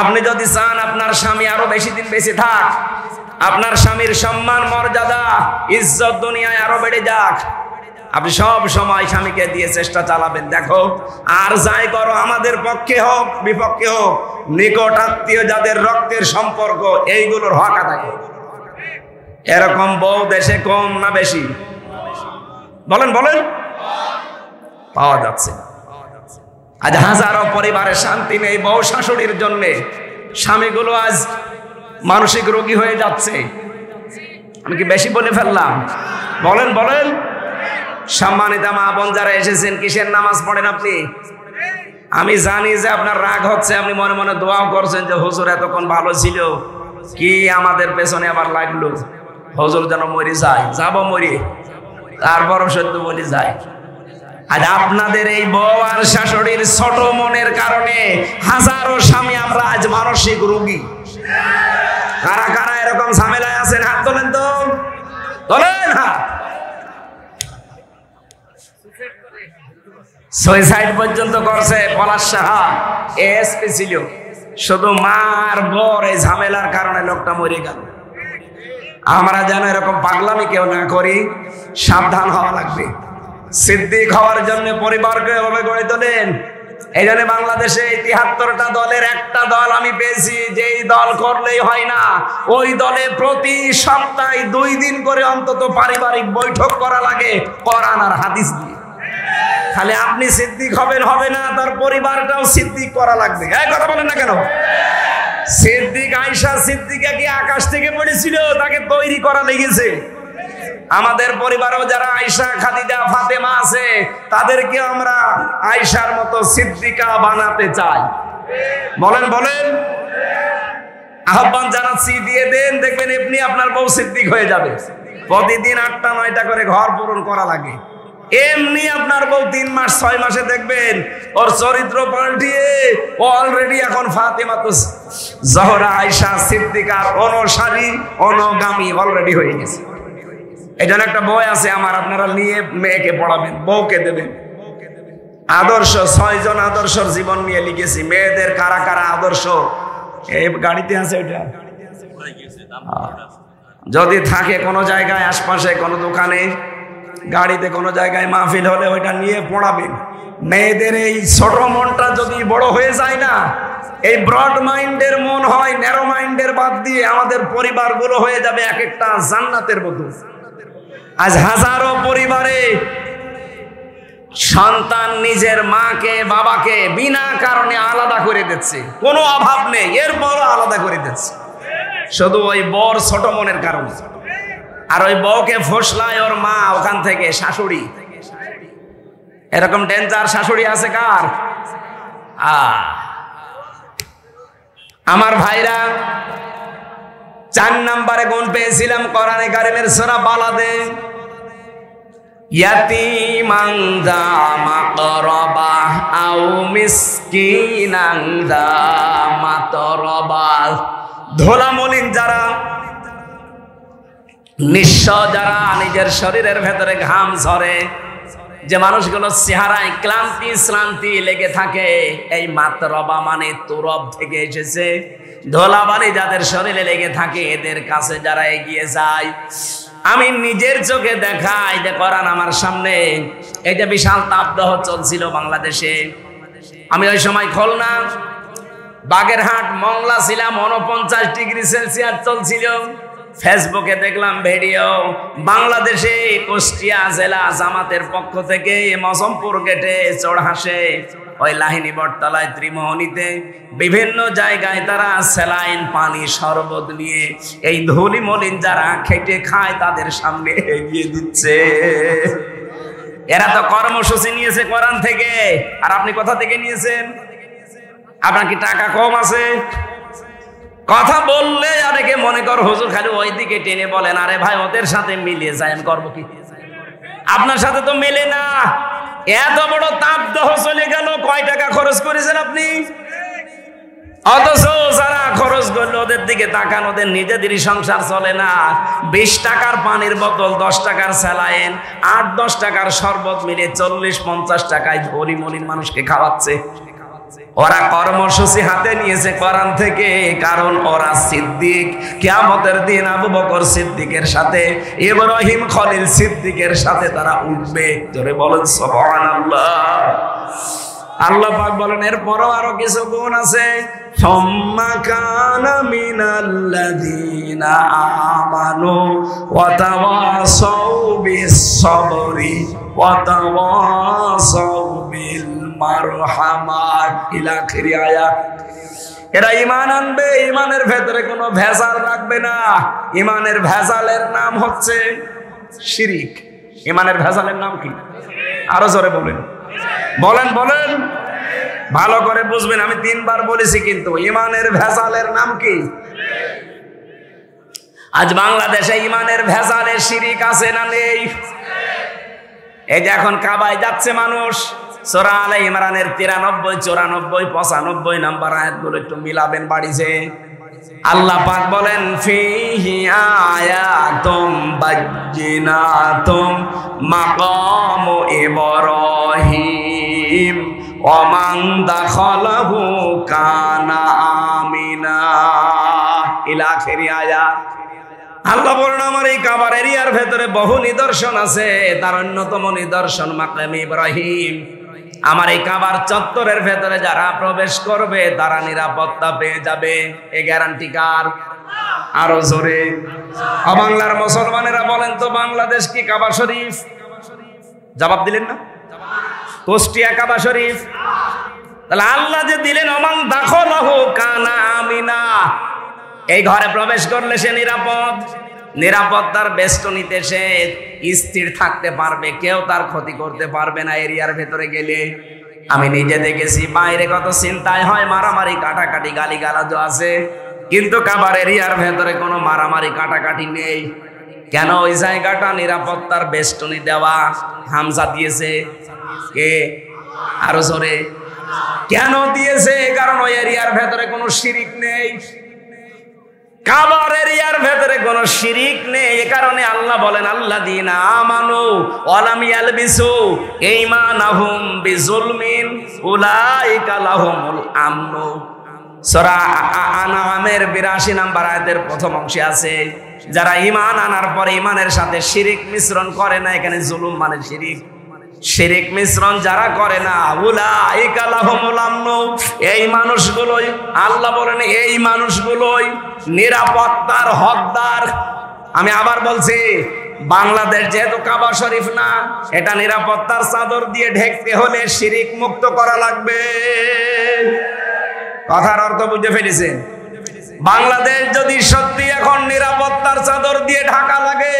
আপনি যদি চান আপনার স্বামী আরো বেশি দিন বেঁচে থাক, আপনার স্বামীর সম্মান মর্যাদা ইজ্জত দুনিয়ায় আরো বেড়ে যাক, আপনি সব সময় স্বামীকে দিয়ে চেষ্টা চালাবেন। দেখো, আর যাই করো, আমাদের পক্ষে হোক বিপক্ষে হোক, নিকট আত্মীয় যাদের রক্তের সম্পর্ক, এইগুলোর হক আদায় করো। এরকম বউ দেশে কম না বেশি? বলেন বলেন, পাওয়া যাচ্ছে। আজ হাজারো পরিবারে শান্তি নেই বউ শাশুড়ির জন্য। স্বামীগুলো আজ মানসিক রোগী হয়ে যাচ্ছে। আমি কি বেশি বলে ফেললাম? বলেন বলেন। সম্মানিত মা বোন যারা এসেছেন, কিসের নামাজ পড়েন আপনি? আমি জানি যে আপনার রাগ হচ্ছে, আপনি মনে মনে দোয়াও করছেন যে হুজুর এতক্ষণ ভালো ছিল, কি আমাদের পেছনে আবার লাগলো, হুজুর যেন মরে যায়। যাবো মরি, তারপরও সত্য বলি যায়। আজ আপনাদের এই বউ আর শাশুড়ির ছোট মনের কারণে হাজারো স্বামী আমরা আজ মানসিক রোগী। কারা কারা এরকম ঝামেলায় আছেন? হাত তোলেন তো, তোলেন হাত। সুইসাইড পর্যন্ত করছে পলাশ সাহা, এসপি ছিল। শুধু মার বর এই ঝামেলার কারণে লোকটা মরে গেল। আমরা যেন এরকম পাগলামি কেউ না করি, সাবধান হওয়া লাগবে। সিদ্দিক হওয়ার জন্য পরিবারকে এভাবে গড়ে তোলেন। এই জন্য বাংলাদেশে ৭৩টা দলের একটা দল আমি পেয়েছি, যেই দল করলেই হয় না, ওই দলে প্রতি সপ্তাহে 2 দিন করে অন্তত পারিবারিক বৈঠক করা লাগে কোরআন আর হাদিস দিয়ে। খালি আপনি সিদ্দিক হবেন হবে না, তার পরিবারটাও সিদ্দিক করা লাগবে। এই কথা বলেন না কেন? সিদ্দিক আয়েশা সিদ্দিকা কি আকাশ থেকে পড়েছিল? তাকে তৈরি করা লেগেছে। আমাদের পরিবারেও যারা আয়েশা, খাদিজা, ফাতেমা আছে, তাদেরকে আমরা আয়েশার মতো সিদ্দিকা বানাতে চাই। বলেন বলেন। আহ্বান জানাচ্ছি, দিয়ে দেন, দেখবেন এমনি আপনার বউ সিদ্দিক হয়ে যাবে। প্রতিদিন 8টা 9টা করে ঘর পূরণ করা লাগে। এমনি আপনার বউ 3 মাস 6 মাসে দেখবেন ওর চরিত্র পাল্টিয়ে ও অলরেডি এখন ফাতেমাতুজ জহরা আয়েশা সিদ্দিকার অনুসারী, অনুগামী অলরেডি হয়ে গেছে। এই জন্য একটা বই আছে আমার, আপনারা নিয়ে মেয়েকে পড়াবেন, বউকে দেবেন। আদর্শ 6 জন আদর্শর জীবন নিয়ে লিখেছি। মেয়েদের কারা কারা আদর্শ, এই গাড়িতে আছে এটা, যদি থাকে কোনো জায়গায় আশপাশে কোনো দোকানে, গাড়িতে কোনো জায়গায় মাহফিল হলে ওইটা নিয়ে পড়াবেন। মেয়েদের এই ছোট মনটা যদি বড় হয়ে যায় না, এই ব্রড মাইন্ডের মন হয়, ন্যারো মাইন্ডের বাদ দিয়ে আমাদের পরিবারগুলো হয়ে যাবে এক একটা জান্নাতের মতো। আজ হাজারো পরিবারে সন্তান নিজের মাকে বাবাকে বিনা কারণে আলাদা করে দিচ্ছে, কোনো অভাব নেই, এরপরও আলাদা করে দিচ্ছে, শুধু ওই বর ছোট মনের কারণে। আর ওই বউকে ফসলায় ওর মা, ওখান থেকে শাশুড়ি। এরকম ডেঞ্জার শাশুড়ি আছে কার? আমার ভাইরা, 4 নম্বরে গুণ পেয়েছিলাম কোরআনে কারিমের সূরা বালাদে। ইয়াতীমান যা মাকরাবা আও মিসকিনান যা মাতরাবা। ধোলা মলিন যারা, নিঃস্ব যারা, নিজের শরীরের ভেতরে ঘাম ঝরে, যে মানুষগুলো চেহারায় ক্লান্তি শ্রান্তি লেগে থাকে, এই মাতরবা মানে তুরব থেকে এসেছে, ধোলাবালি যাদের শরীরে লেগে থাকে, এদের কাছে যারা এগিয়ে যায়, আমি নিজের চোখে দেখাই যে কোরআন আমার সামনে। এই যে বিশাল তাপদাহ চলছিল বাংলাদেশে, আমি ওই সময় খুলনা বাগেরহাট মংলা ছিলাম, 49°C চলছিল। ফেসবুকে দেখলাম ভিডিও, বাংলাদেশে কুষ্টিয়া জেলা জামাতের পক্ষ থেকে মজমপুর গেটে চড়হাসে, ওই লাহিনী বটতলায় ত্রিমোহনীতে বিভিন্ন জায়গায় তারা স্যালাইন পানি শরবত নিয়ে এই ধুলি মলিন যারা খেটে খায় তাদের সামনে এগিয়ে দিচ্ছে। এরা তো কর্মসূচি নিয়েছে কোরআন থেকে, আর আপনি কোথা থেকে নিয়েছেন? আপনার কি টাকা কম আছে? কথা বললে অনেকে মনে কর হুজুর খালি ওই দিকে টেনে বলেন, আরে ভাই ওদের সাথে মিলিয়ে যায়, আমি করবো কি? আপনার সাথে তো মেলে না। এত বড় তাপদাহ চলে গেল, কয় টাকা খরচ করেছেন আপনি? অথচ যারা খরচ করলো ওদের দিকে তাকান, ওদের নিজেদেরই সংসার চলে না। 20 টাকার পানির বোতল, 10 টাকার স্যালাইন, 8-10 টাকার শরবত মিলে 40-50 টাকায় ধনী মলিন মানুষকে খাওয়াচ্ছে। ওরা কর্মসূচি হাতে নিয়েছে কোরআন থেকে, কারণ ওরা সিদ্দিক। কিয়ামতের দিন আবু বকর সিদ্দিকের সাথে, ইব্রাহিম খলিল সিদ্দিকের সাথে তারা উঠবে। জোরে বলেন সুবহানাল্লাহ। আল্লাহ পাক বলেন এরপরও আরো কিছু গুণ আছে। সুম্মা কানা মিনাল্লাযীনা আমানু ওয়া তাওয়াসাউ বিস-সাবরি ওয়া তাওয়াসাউ বিল মারহামাত ইলা আখিরি আয়াত। এরা ঈমান আনবে, ঈমানের ভেতরে কোনো ভেজাল রাখবে না। ঈমানের ভেজালের নাম হচ্ছে শিরিক। ঈমানের ভেজালের নাম কি? আরো জোরে বলেন, বলেন বলেন, ভালো করে বুঝবেন। আমি 3 বার বলেছি, কিন্তু ঈমানের ভেজালের নাম কি? আজ বাংলাদেশে ঈমানের ভেজালে শিরিক আছে না নেই? এই যে এখন কাবায় যাচ্ছে মানুষ, সূরা আলে ইমরানের 93, 94, 95 নাম্বার আয়াতগুলো একটু মিলাবেন বাড়িতে। আল্লাহ পাক বলেন ফিহি আয়াতুম বাজ্জিনাতুম মাকামু ইব্রাহিম ওয়া মান দাখালাহু কানা আমিনা ইলা আখিরি আয়াত। আল্লাহ বলেন আমার এই কাবার এরিয়ার ভেতরে বহু নিদর্শন আছে, তার অন্যতম নিদর্শন মাকাম ইব্রাহিম। আমার এই কাবার চত্বরের ভেতরে যারা প্রবেশ করবে তারা নিরাপত্তা পেয়ে যাবে। এই গ্যারান্টি কার? আরো জোরে। বাংলার মুসলমানেরা বলেন তো, বাংলাদেশ কি কাবা শরীফ? জবাব দিলেন না। কুষ্টিয়া কাবা শরীফ। তাহলে আল্লাহ যে দিলেন ওমান দাখালাহু কানা আমিনা, এই ঘরে প্রবেশ করলে সে নিরাপদ। নিরাপত্তার বেষ্টনীতে সে স্থির থাকতে পারবে, কেউ তার ক্ষতি করতে পারবে না এরিয়ার ভেতরে গেলে। আমি নিজে দেখেছি বাইরে কত চিন্তায় হয়, মারামারি কাটাকাটি গালিগালাজ আছে, কিন্তু কাবার এরিয়ার ভেতরে কোনো মারামারি কাটাকাটি নেই। কেন? ওই জায়গাটা নিরাপত্তার বেষ্টনী দেওয়া। হামজা দিয়েছে কে? আরো জোরে। কেন দিয়েছে? কারণ ওই এরিয়ার ভেতরে কোনো শিরিক নেই। কাবার এরিয়ার ভেতরে কোনো শিরিক নেই, এ কারণে আল্লাহ বলেন আল্লাযীনা আমানু ওয়া লাম ইয়ালবিসু ঈমানাহুম বিজুলমিন উলাইকা লাহুমুল আমনু। সূরা আনআমের 82 নম্বর আয়াতের প্রথম অংশে আছে, যারা ঈমান আনার পরে ঈমানের সাথে শিরিক মিশ্রণ করে না, এখানে জুলুম মানে শিরিক, শিরিক মিশ্রণ যারা করে না, উলাইকা লাহুমুল আমনু, এই মানুষগুলোই আল্লাহ বলেন এই মানুষগুলোই নিরাপত্তার হকদার। আমি আবার বলছি, বাংলাদেশ যেহেতু কাবা শরীফ না, এটা নিরাপত্তার চাদর দিয়ে ঢেকতে হলে শিরিক মুক্ত করা লাগবে। কথার অর্থ বুঝে ফেলেছেন? বাংলাদেশ যদি সত্যি এখন নিরাপত্তার চাদর দিয়ে ঢাকা লাগে,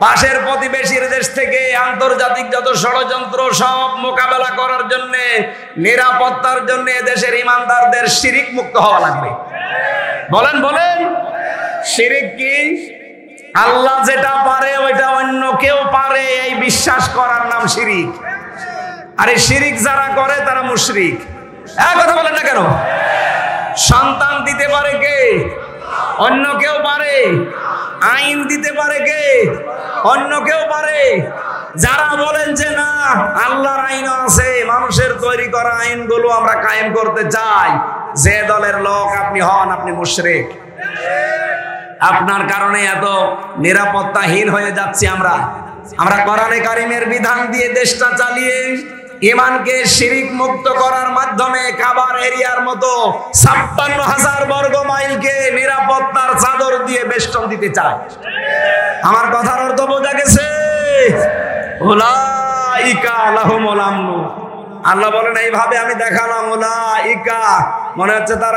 পাশের প্রতিবেশীর দেশ থেকে আন্তর্জাতিক যত ষড়যন্ত্র সব মোকাবেলা করার জন্য, নিরাপত্তার জন্য দেশের ইমানদারদের শিরিক মুক্ত হওয়া লাগবে। বলেন বলেন, শিরিক কি? আল্লাহ যেটা পারে ওইটা অন্য কেউ পারে, এই বিশ্বাস করার নাম শিরিক। আরে শিরিক যারা করে তারা মুশরিক। কথা বলেন না কেন? সন্তান দিতে পারে কে? অন্য কেউ পারে। আইন দিতে পারে কে? অন্য কেউ পারে। যারা বলেন যে না আল্লাহর আইন আছে, মানুষের তৈরি করা আইনগুলো আমরা কায়েম করতে চাই, যে দলের লোক আপনি হন, আপনি মুশরিক। আপনার কারণে এত নিরাপত্তাহীন হয়ে যাচ্ছি আমরা। কোরআনে কারিমের বিধান দিয়ে দেশটা চালিয়ে ঈমানকে শিরিক মুক্ত করার মাধ্যমে কাবার এরিয়ার মতো ৫৬,০০০ বর্গ মাইলকে নিরাপত্তার চাদর দিয়ে বেষ্টন দিতে চায়। আমার কথার অর্থ বোঝা গেছে? উলাইকা লাহুমুল আমন। আল্লাহ বলেন এইভাবে আমি দেখালাম, উলাইকা মনে হচ্ছে তার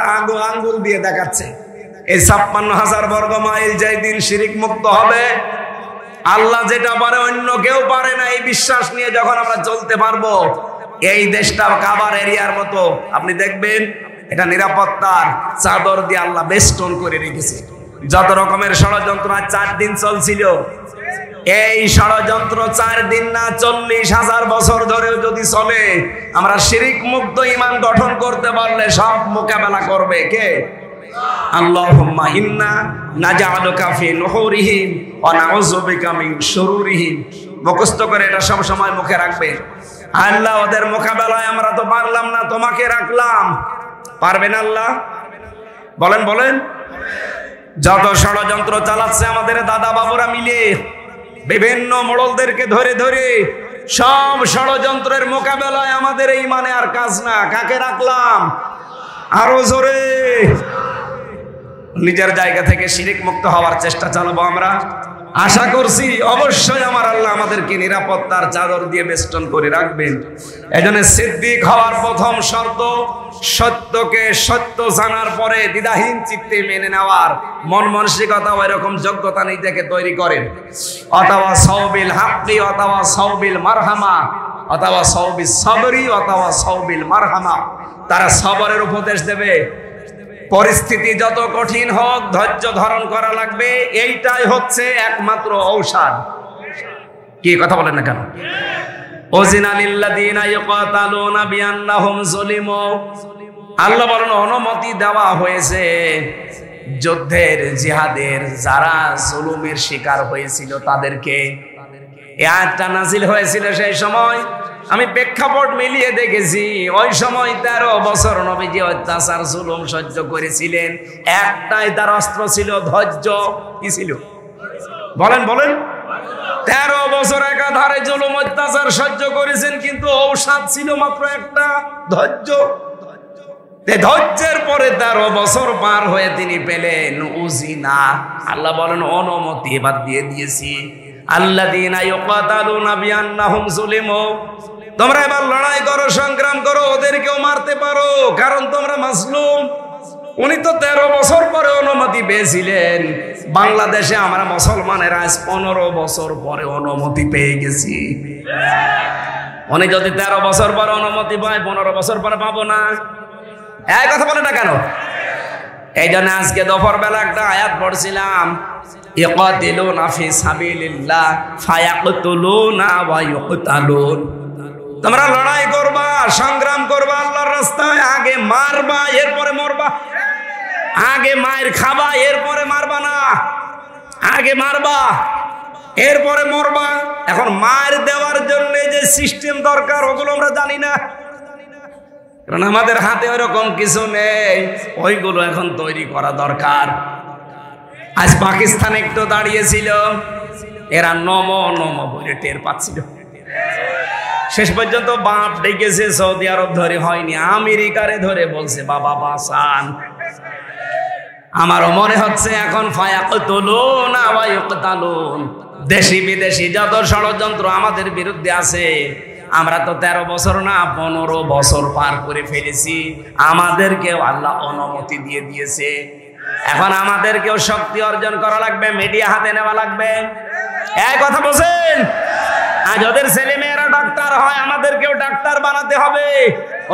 আঙ্গুল দিয়ে দেখাচ্ছে। এই ৫৬,০০০ বর্গ মাইল যেই দিন শিরিক মুক্ত হবে, আল্লাহ যেটা পারে অন্য কেউ পারে না, এই বিশ্বাস নিয়ে যখন আমরা চলতে পারবো, এই দেশটা কাবার এরিয়ার মতো আপনি দেখবেন এটা নিরাপত্তার চাদর দিয়ে আল্লাহ বেষ্টন করে রেখেছে। যত রকমের ষড়যন্ত্র ৪ দিন চলছিল, এই ষড়যন্ত্র ৪ দিন না ৪০,০০০ বছর ধরেও যদি চলে, আমরা শিরিক মুক্ত ঈমান গঠন করতে পারলে সব মোকাবেলা করবে কে? আল্লাহুম্মা ইন্না নাজআলুকা ফি নুহুরিহিম ওয়া নাউযু বিকা মিন শুরুরিহিম। মুখস্থ করে এটা সব সময় মুখে রাখবে। আল্লাহ ওদের মোকাবেলায় আমরা তো পারলাম না, তোমাকে রাখলাম। পারবেন আল্লাহ? বলেন বলেন। যত ষড়যন্ত্র চালাচ্ছে আমাদের দাদা বাবুরা মিলে, বিভিন্ন মোড়লদেরকে ধরে ধরে, সব ষড়যন্ত্রের মোকাবেলায় আমাদের এই মানে আর কাজ না। কাকে রাখলাম? আরো জোরে। নিজের জায়গা থেকে শিরিক মুক্ত হওয়ার চেষ্টা চালাবো আমরা। আশা করছি অবশ্যই আমার আল্লাহ আমাদেরকে নিরাপত্তার চাদর দিয়ে বেষ্টন করে রাখবেন। এজন্য সিদ্দিক হওয়ার প্রথম শর্ত সত্যকে সত্য জানার পরে দ্বিধাহীন চিত্তে মেনে নেওয়ার মন মানসিকতা, ওই রকম যোগ্যতা নিজেকে তৈরি করেন। অথবা সাউবিল হাক্কি অথবা সাউবিল মারহামা অথবা সাউবিস সাবরি অথবা সাউবিল মারহামা। তারা সবরের উপদেশ দেবে। পরিস্থিতি যত কঠিন হোক ধৈর্য ধারণ করা লাগবে, এইটাই হচ্ছে একমাত্র ঔষধ। কি কথা বলেন না কেন? ওজিনা লিল্লাযিনা ইয়াকাতালুনা বিআন্নাহুম যুলিমু। আল্লাহ বলেন অনুমতি দেওয়া হয়েছে যুদ্ধের, জিহাদের যারা জুলুমের শিকার হয়েছিল তাদেরকে। এই আয়াতটা নাজিল হয়েছিল সেই সময়। আমি প্রেক্ষাপট মিলিয়ে দেখেছি, ওই সময় ১৩ বছর নবীজি অত্যাচার জুলুম সহ্য করেছিলেন। একটাই তার অস্ত্র ছিল ধৈর্য। কি ছিল? বলেন বলেন। ১৩ বছর একাধারে জুলুম অত্যাচার সহ্য করেছেন, কিন্তু ঔষধ ছিল মাত্র একটা, ধৈর্য। ধৈর্যের পরে ১৩ বছর পার হয়ে তিনি পেলেন উজিনা। আল্লাহ বলেন অনুমতি এবার দিয়ে দিয়েছি। আল্লাযীনা ইয়াকাতালুনা বিআন্নাহুম যুলিমু। তোমরা এবার লড়াই করো, সংগ্রাম করো, ওদেরকেও মারতে পারো, কারণ তোমরা মাজলুম। উনি তো ১৩ বছর পরে অনুমতি পেয়েছিলেন। বাংলাদেশে আমরা মুসলমানেরা ১৫ বছর পরে অনুমতি পেয়ে গেছি। উনি যদি ১৩ বছর পরে অনুমতি পায়, ১৫ বছর পরে পাবো না? এই কথা বলে না কেন? এই জন্য আজকে দুপুর বেলা একটা আয়াত পড়ছিলাম, ইয়াকাতিলুনা ফি সাবিলিল্লাহ ফায়াকতুলুনা ওয়া ইউকতালুন। তোমরা লড়াই করবা, সংগ্রাম করবা আল্লাহর রাস্তায়, আগে মারবা এরপরে মরবা। আগে মায়ের খাবা এরপরে মারবা না, আগে মারবা এরপরে মরবা। এখন মায়ের দেওয়ার জন্য যে সিস্টেম দরকার ওগুলো আমরা জানি না, কারণ আমাদের হাতে ওইরকম কিছু নেই। ওইগুলো এখন তৈরি করা দরকার। আজ পাকিস্তান একটু দাঁড়িয়েছিল, এরা নমো নমো বলে টের পাচ্ছিল। শেষ পর্যন্ত বাপ ডেকেছে, সৌদি আরব ধরে হয়নি, আমেরিকারে ধরে বলছে বাবা বাঁচান। আমারও মনে হচ্ছে এখন ফায়াকতুলুনা ওয়া ইউকতালুন। দেশি বিদেশি যত ষড়যন্ত্র আমাদের বিরুদ্ধে আছে, আমরা তো ১৩ বছর না ১৫ বছর পার করে ফেলেছি। আমাদেরকেও আল্লাহ অনুমতি দিয়ে দিয়েছে। এখন আমাদেরকেও শক্তি অর্জন করা লাগবে, মিডিয়া হাতে নেওয়া লাগবে। এই কথা বলছেন? আজ ওদের ছেলে মেয়েরা ডাক্তার হয়, আমাদেরকেও ডাক্তার বানাতে হবে।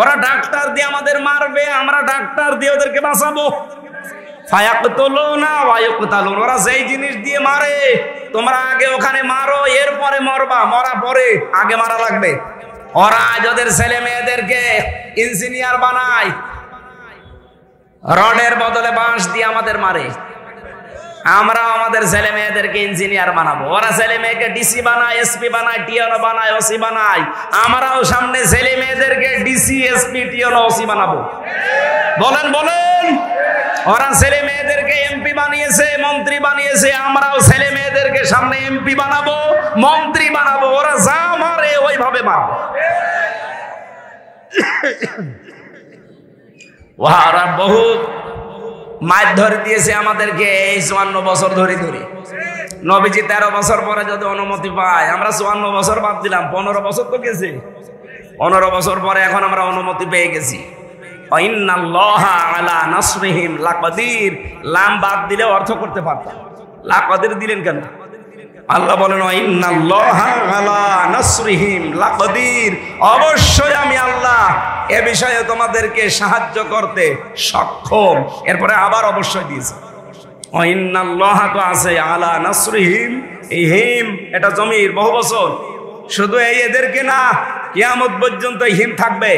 ওরা ডাক্তার দিয়ে আমাদের মারবে, আমরা ডাক্তার দিয়ে ওদেরকে বাঁচাবো। ফায়াকতুলুনা ওয়া ইউকতালুন, ওরা যেই জিনিস দিয়ে মারে তোমরা আগে ওখানে মারো, এরপরে মরবা, মরা পরে, আগে মারা লাগবে। ওরা আজ ওদের ছেলে মেয়েদেরকে ইঞ্জিনিয়ার বানায়, রডের বদলে বাঁশ দিয়ে আমাদের মারে। আমরা আমাদের ছেলে মেয়েদেরকে ইঞ্জিনিয়ার বানাবো, ওরা ছেলে মেয়েকে ডিসি বানায়, এসপি বানায়, টিএনও বানায়, ওসি বানায়। আমরাও সামনে ছেলে মেয়েদেরকে ডিসি, এসপি, টিএনও, ওসি বানাবো। বলেন বলেন। ওরা ছেলে মেয়েদেরকে এমপি বানিয়েছে, মন্ত্রী বানিয়েছে, আমরাও ছেলে মেয়েদেরকে সামনে এমপি বানাবো, মন্ত্রী বানাবো। ওরা যা মারে ওইভাবে মারবো। ওরা বহু মাছ ধরে দিয়েছে আমাদেরকে এই 54 বছর ধরে ধরে। নবীজি 13 বছর পরে যদি অনুমতি পায়, আমরা 54 বছর বাদ দিলাম, 15 বছর তো গেছে। 15 বছর পরে এখন আমরা অনুমতি পেয়ে গেছি। ইন্নাল্লাহা আলা নাসরিহিম লাকাদির, লাম বাদ দিলে অর্থ করতে পারতাম, লাকাদির দিলেন কেন? আল্লাহ বলেন ইন্নাল্লাহা আলা নাসরিহিম লাকাদির, অবশ্যই আমি আল্লাহ এ বিষয়ে তোমাদেরকে সাহায্য করতে সক্ষম। এরপরে আবার অবশ্যই দিয়েছে ইন্নাল্লাহা, তো আছে আলা নাসরিহিম, এই হিম এটা জমির বহু বছর, শুধু এই এদেরকে না, কিয়ামত পর্যন্ত হিম থাকবে।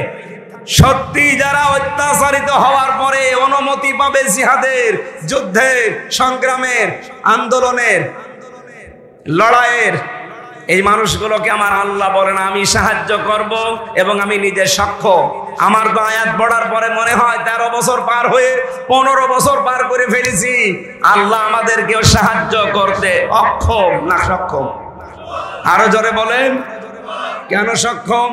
সত্যি যারা অত্যাচারিত হওয়ার পরে অনুমতি পাবে জিহাদের, যুদ্ধের, সংগ্রামের, আন্দোলনের, লড়াইয়ের, এই মানুষগুলোকে আমার আল্লাহ বলেন আমি সাহায্য করব এবং আমি নিজে সক্ষম। আমার তো আয়াত পড়ার পরে মনে হয় 13 বছর পার হয়ে 15 বছর পার করে ফেলেছি। আল্লাহ আমাদেরকেও সাহায্য করতে অক্ষম না সক্ষম? আরো জোরে বলেন, কেন সক্ষম?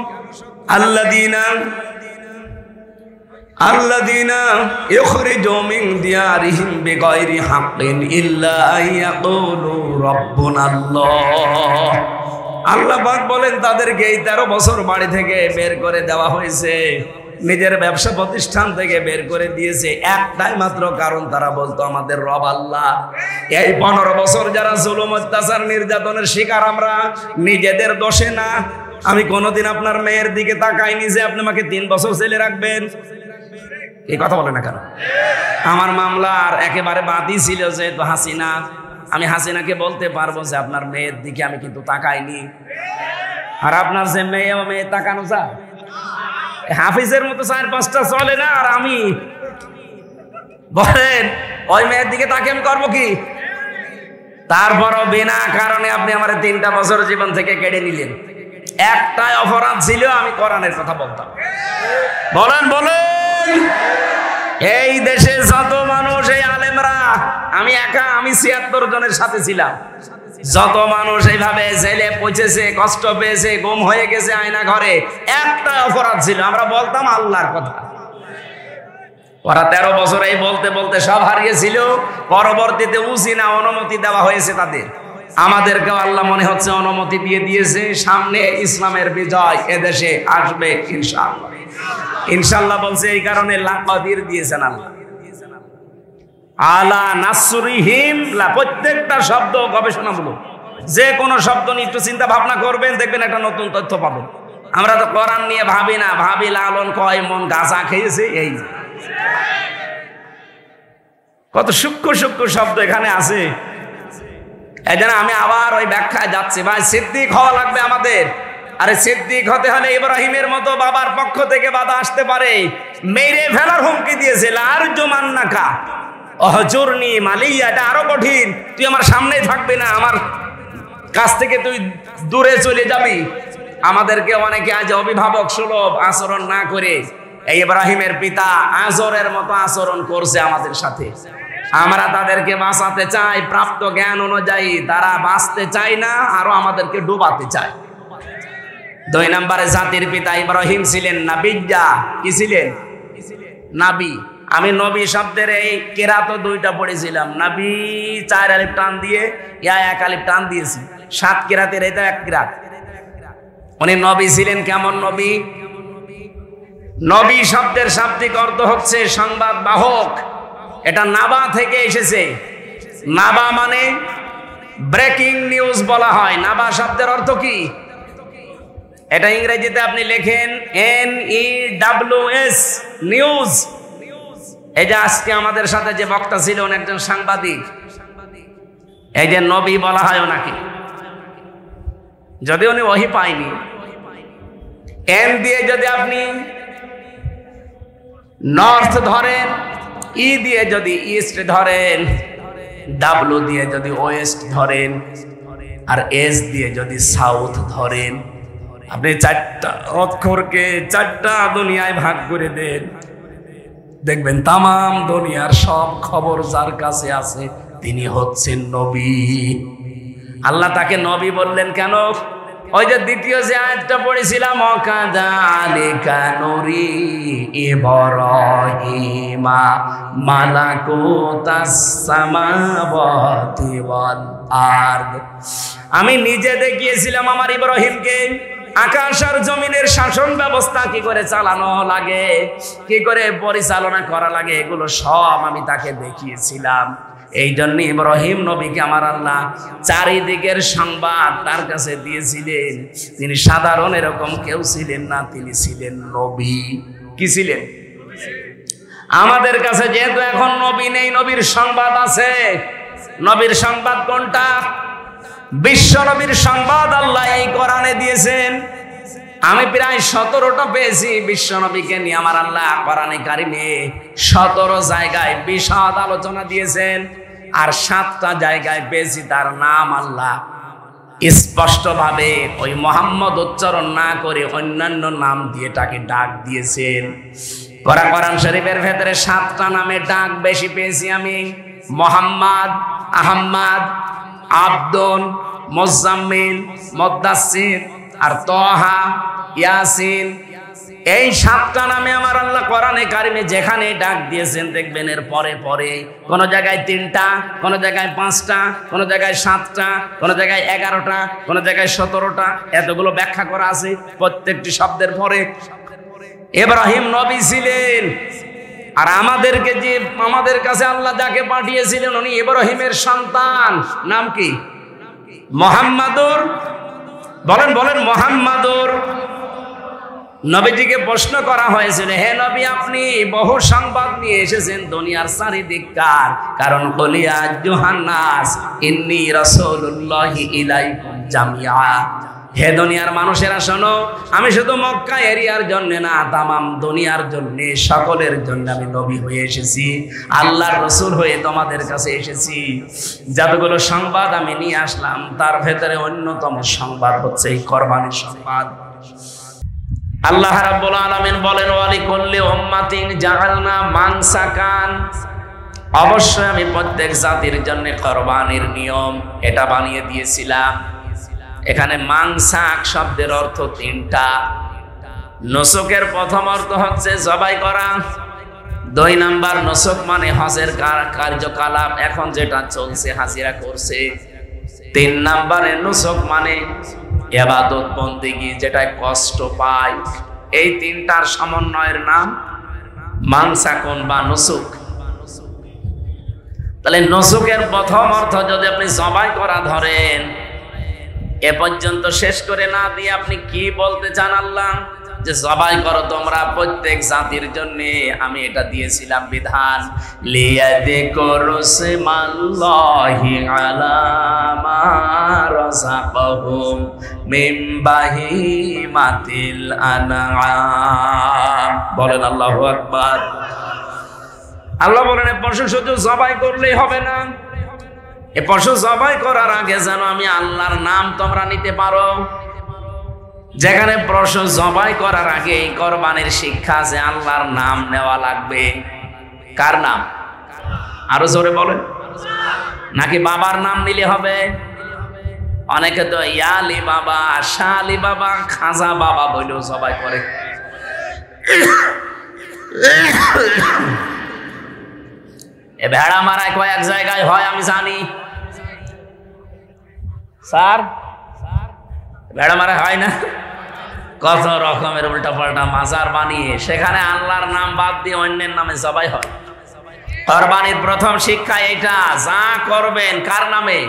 আল্লাযীনা ইখরিজু মিন দিয়ারিহিম বিগাইরি হাক্কিন ইল্লা আইয়াকুলু রাব্বুনাল্লাহ। আল্লাহ পাক বলেন তাদেরকে এই 13 বছর বাড়ি থেকে বের করে দেওয়া হয়েছে, নিজের ব্যবসা প্রতিষ্ঠান থেকে বের করে দিয়েছে একটাই মাত্র কারণ, তারা বলতো আমাদের রব আল্লাহ। এই 15 বছর যারা জুলুম, অত্যাচার, নির্যাতনের শিকার আমরা, নিজেদের দোষে না। আমি কোনোদিন আপনার মেয়ের দিকে তাকাইনি যে আপনি আমাকে 3 বছর জেলে রাখবেন, এই কথা বলে না কেন? আমার মামলার একেবারে বাদই ছিল যেহেতু হাসিনা, আমি হাসিনাকে বলতে পারবো যে আপনার মেয়ের দিকে আমি কিন্তু তাকাইনি। আর আপনার যে মেয়ে, ও মেয়ে তাকানো যায়? হাফিজের মতো 4-5টা চলে না, আর আমি বলেন ওই মেয়ের দিকে তাকে আমি করবো কি? তারপরও বিনা কারণে আপনি আমার 3টা বছর জীবন থেকে কেড়ে নিলেন। একটাই অপরাধ ছিল, আমি কোরআনের কথা বলতাম। বলেন বলেন। এই দেশে যত মানুষ, এই আলেমরা, আমি একা, আমি 76 জনের সাথে ছিলাম, যত মানুষ এইভাবে জেলে পৌঁছেছে, কষ্ট পেয়েছে, গুম হয়ে গেছে আয়না ঘরে, একটা অপরাধ ছিল, আমরা বলতাম আল্লাহর কথা। ওরা 13 বছর এই বলতে বলতে সব হারিয়েছিল। পরবর্তীতে উসিনা অনুমতি দেওয়া হয়েছে তাদের। আমাদেরকেও আল্লাহ মনে হচ্ছে অনুমতি দিয়ে দিয়েছে, সামনে ইসলামের বিজয় এদেশে আসবে ইনশাআল্লাহ। ইনশাআল্লাহ বলছে এই কারণে লাকাদির দিয়েছেন আল্লাহ। আলা নাসরিহিম, প্রত্যেকটা শব্দ গবেষণামূলক, যে কোনো শব্দ নিয়ে একটু চিন্তা ভাবনা করবেন, দেখবেন একটা নতুন তথ্য পাবেন। আমরা তো কোরআন নিয়ে ভাবি না, ভাবি লালন কয় মন গাঁজা খেয়েছে, এই কত সূক্ষ্ম সূক্ষ্ম শব্দ এখানে আছে। এই জন্য আমি আবার ওই ব্যাখ্যায় যাচ্ছি, ভাই সিদ্দিক হওয়া লাগবে আমাদের। আরে সিদ্দিক হতে হলে ইব্রাহিমের মতো বাবার পক্ষ থেকে বাধা আসতে পারে, মেরে ফেলার হুমকি দিয়েছিল, আর জুমান্নাকা অহজুরনি মালিয়া, এটা আরো কঠিন, তুই আমার সামনেই থাকবি না, আমার কাছ থেকে তুই দূরে চলে যাবি। আমাদেরকে অনেকে আজ অভিভাবক সুলভ আচরণ না করে এই ইব্রাহিমের পিতা আজরের মতো আচরণ করছে আমাদের সাথে। আমরা তাদেরকে বাঁচাতে চাই প্রাপ্ত জ্ঞান অনুযায়ী, তারা বাঁচতে চায় না, আরো আমাদেরকে ডুবাতে চায়। 2 নম্বরে জাতির পিতা ইব্রাহিম ছিলেন নাবিয়্যা। কি ছিলেন? নাবি। আমি নবী শব্দের এই কেরাত 2টা পড়েছিলাম, নবী 4 আলিফ টান দিয়ে, ইয়া 1 আলিফ টান দিয়েছি, 7 কেরাতের এটা 1 কেরাত। উনি নবী ছিলেন। কেমন নবী? নবী শব্দের শাব্দিক অর্থ হচ্ছে সংবাদ বাহক। এটা নাবা থেকে এসেছে। নাবা মানে ব্রেকিং নিউজ বলা হয়। নাবা শব্দের অর্থ কি? এটা ইংরেজিতে আপনি লেখেন NEWS, নিউজ। এই যে আজকে আমাদের সাথে যে বক্তা ছিল উনি একজন সাংবাদিক, এই যে নবী বলা হয় ওনাকে, যদি উনি ওহী পায়নি, এন দিয়ে যদি আপনি নর্থ ধরেন, ই দিয়ে যদি ইস্ট ধরেন, ডাব্লু দিয়ে যদি ওয়েস্ট ধরেন, আর এস দিয়ে যদি সাউথ ধরেন, আপনি চারটা অক্ষরকে চারটা দুনিয়ায় ভাগ করে দেন, দেখবেন তামাম দুনিয়ার সব খবর যার কাছে আছে তিনি হচ্ছেন নবী। আল্লাহ তাকে নবী বললেন কেন? ওই যে দ্বিতীয় যে আয়াতটা পড়েছিলাম, ওয়াকাযালিকা নুরি ইব্রাহিমা মালাকুতাস সামাওয়াতি ওয়াল আরদ, আমি নিজে দেখিয়েছিলাম আমার ইব্রাহিমকে আকাশ আর জমিনের শাসন ব্যবস্থা কি করে চালানো লাগে, কি করে পরিচালনা করা লাগে, এগুলো সব আমি তাকে দেখিয়েছিলাম। এই জন্য ইব্রাহিম নবীকে আমার আল্লাহ চারিদিকের সংবাদ তার কাছে দিয়েছিলেন। তিনি সাধারণ এরকম কেউ ছিলেন না, তিনি ছিলেন নবী। কি ছিলেন? আমাদের কাছে যেহেতু এখন নবী নেই, নবীর সংবাদ আছে। নবীর সংবাদ কোনটা? বিশ্ব নবীর সংবাদ আল্লাহ এই কোরআনে দিয়েছেন। আমি প্রায় 17টা পেয়েছি বিশ্ব নবীকে নিয়ে আমার আল্লাহ কোরআনে কারিমে। 17 জায়গায় বিশদ আলোচনা দিয়েছেন, আর 7টা জায়গায় পেয়েছি তার নাম আল্লাহ স্পষ্টভাবে ওই মোহাম্মদ উচ্চারণ না করে অন্যান্য নাম দিয়ে তাকে ডাক দিয়েছেন। কোরআন শরীফের ভেতরে 7টা নামে ডাক বেশি পেয়েছি আমি। মোহাম্মদ, আহম্মদ, আব্দুল, মুজাম্মিল, মুদ্দাসসির আর তহা, ইয়াসিন, এই 7টা নামে আমার আল্লাহ কোরআনে কারিমে যেখানে ডাক দিয়েছেন দেখবেন এর পরে পরে কোন জায়গায় 3টা, কোন জায়গায় 5টা, কোন জায়গায় 7টা, কোন জায়গায় 11টা, কোন জায়গায় 17টা, এতগুলো ব্যাখ্যা করা আছে প্রত্যেকটি শব্দের পরে। ইব্রাহিম নবী ছিলেন, আর আমাদের কাছে আল্লাহ যাকে পাঠিয়েছিলেন উনি ইব্রাহিমের সন্তান। নাম কি? মুহাম্মাদুর। বলেন বলেন মুহাম্মাদুর। নবীজিকে প্রশ্ন করা হয়েছিল, হে নবী আপনি বহু সংবাদ নিয়ে এসেছেন দুনিয়ার চারিদিককার, কারণ কলিয়া জোহান্নাস ইন্নী রাসূলুল্লাহি ইলাইকুম জামিআ। হে দুনিয়ার মানুষেরা শোনো, আমি শুধু মক্কা এরিয়ার জন্য না, তামাম দুনিয়ার জন্য, সকলের জন্য আমি নবী হয়ে এসেছি, আল্লাহর রাসূল হয়ে তোমাদের কাছে এসেছি। যতগুলো সংবাদ আমি নিয়ে আসলাম তার ভেতরে অন্যতম সংবাদ হচ্ছে এই কোরবানির সংবাদ। আল্লাহ রাব্বুল আলামিন বলেন, ওয়ালিকুল্লি উম্মাতিন জাআলনা মানসাকান, অবশ্যই আমি প্রত্যেক জাতির জন্য কোরবানির নিয়ম এটা বানিয়ে দিয়েছিলাম। এখানে মানসাক শব্দের অর্থ 3টা। নুসুকের প্রথম অর্থ হচ্ছে জবাই করা। 2 নাম্বার নুসুক মানে হজের কার্যকলাপ, এখন যেটা চলছে হাজিরা করছে। 3 নাম্বারে নুসুক মানে ইবাদত বন্দেগী, যেটায় কষ্ট পায়। এই 3টার সমন্বয়ের নাম মানসাকুন বা নুসুক। তাহলে নুসুকের প্রথম অর্থ যদি আপনি জবাই করা ধরেন, এ পর্যন্ত শেষ করে না দিয়ে আপনি কি বলতে চান আল্লাহ? যে জবাই করো তোমরা প্রত্যেক জাতির জন্য, আমি এটা দিয়েছিলাম বিধান। লিয়াযকুরু ইসমাল্লাহি আলা মা রাযাকাহুম মিন বাহিমাতিল আনআম। বলেন আল্লাহু আকবার। আল্লাহ বলেন পশু শুধু জবাই করলেই হবে না, এ পশু জবাই করার আগে যেন আমি আল্লাহর নাম তোমরা নিতে পারো। যেখানে পশু জবাই করার আগে এই কোরবানির শিক্ষা আছে, আল্লাহর নাম নেওয়া লাগবে। কার নাম? আরো জোরে বলেন। নাকি বাবার নাম নিলে হবে? অনেকে তো ইয়ালি বাবা, শালি বাবা, খাজা বাবা বলেও জবাই করে। এ ভেড়া মারায় কয়েক জায়গায় হয় আমি জানি স্যার, ভেড়া মারা হয় না? কত রকমের উল্টা পাল্টা মাজার বানিয়ে সেখানে আল্লাহর নাম বাদ দিয়ে অন্যের নামে জবাই হয়। কোরবানির প্রথম শিক্ষা এটা, যা করবেন কার নামে?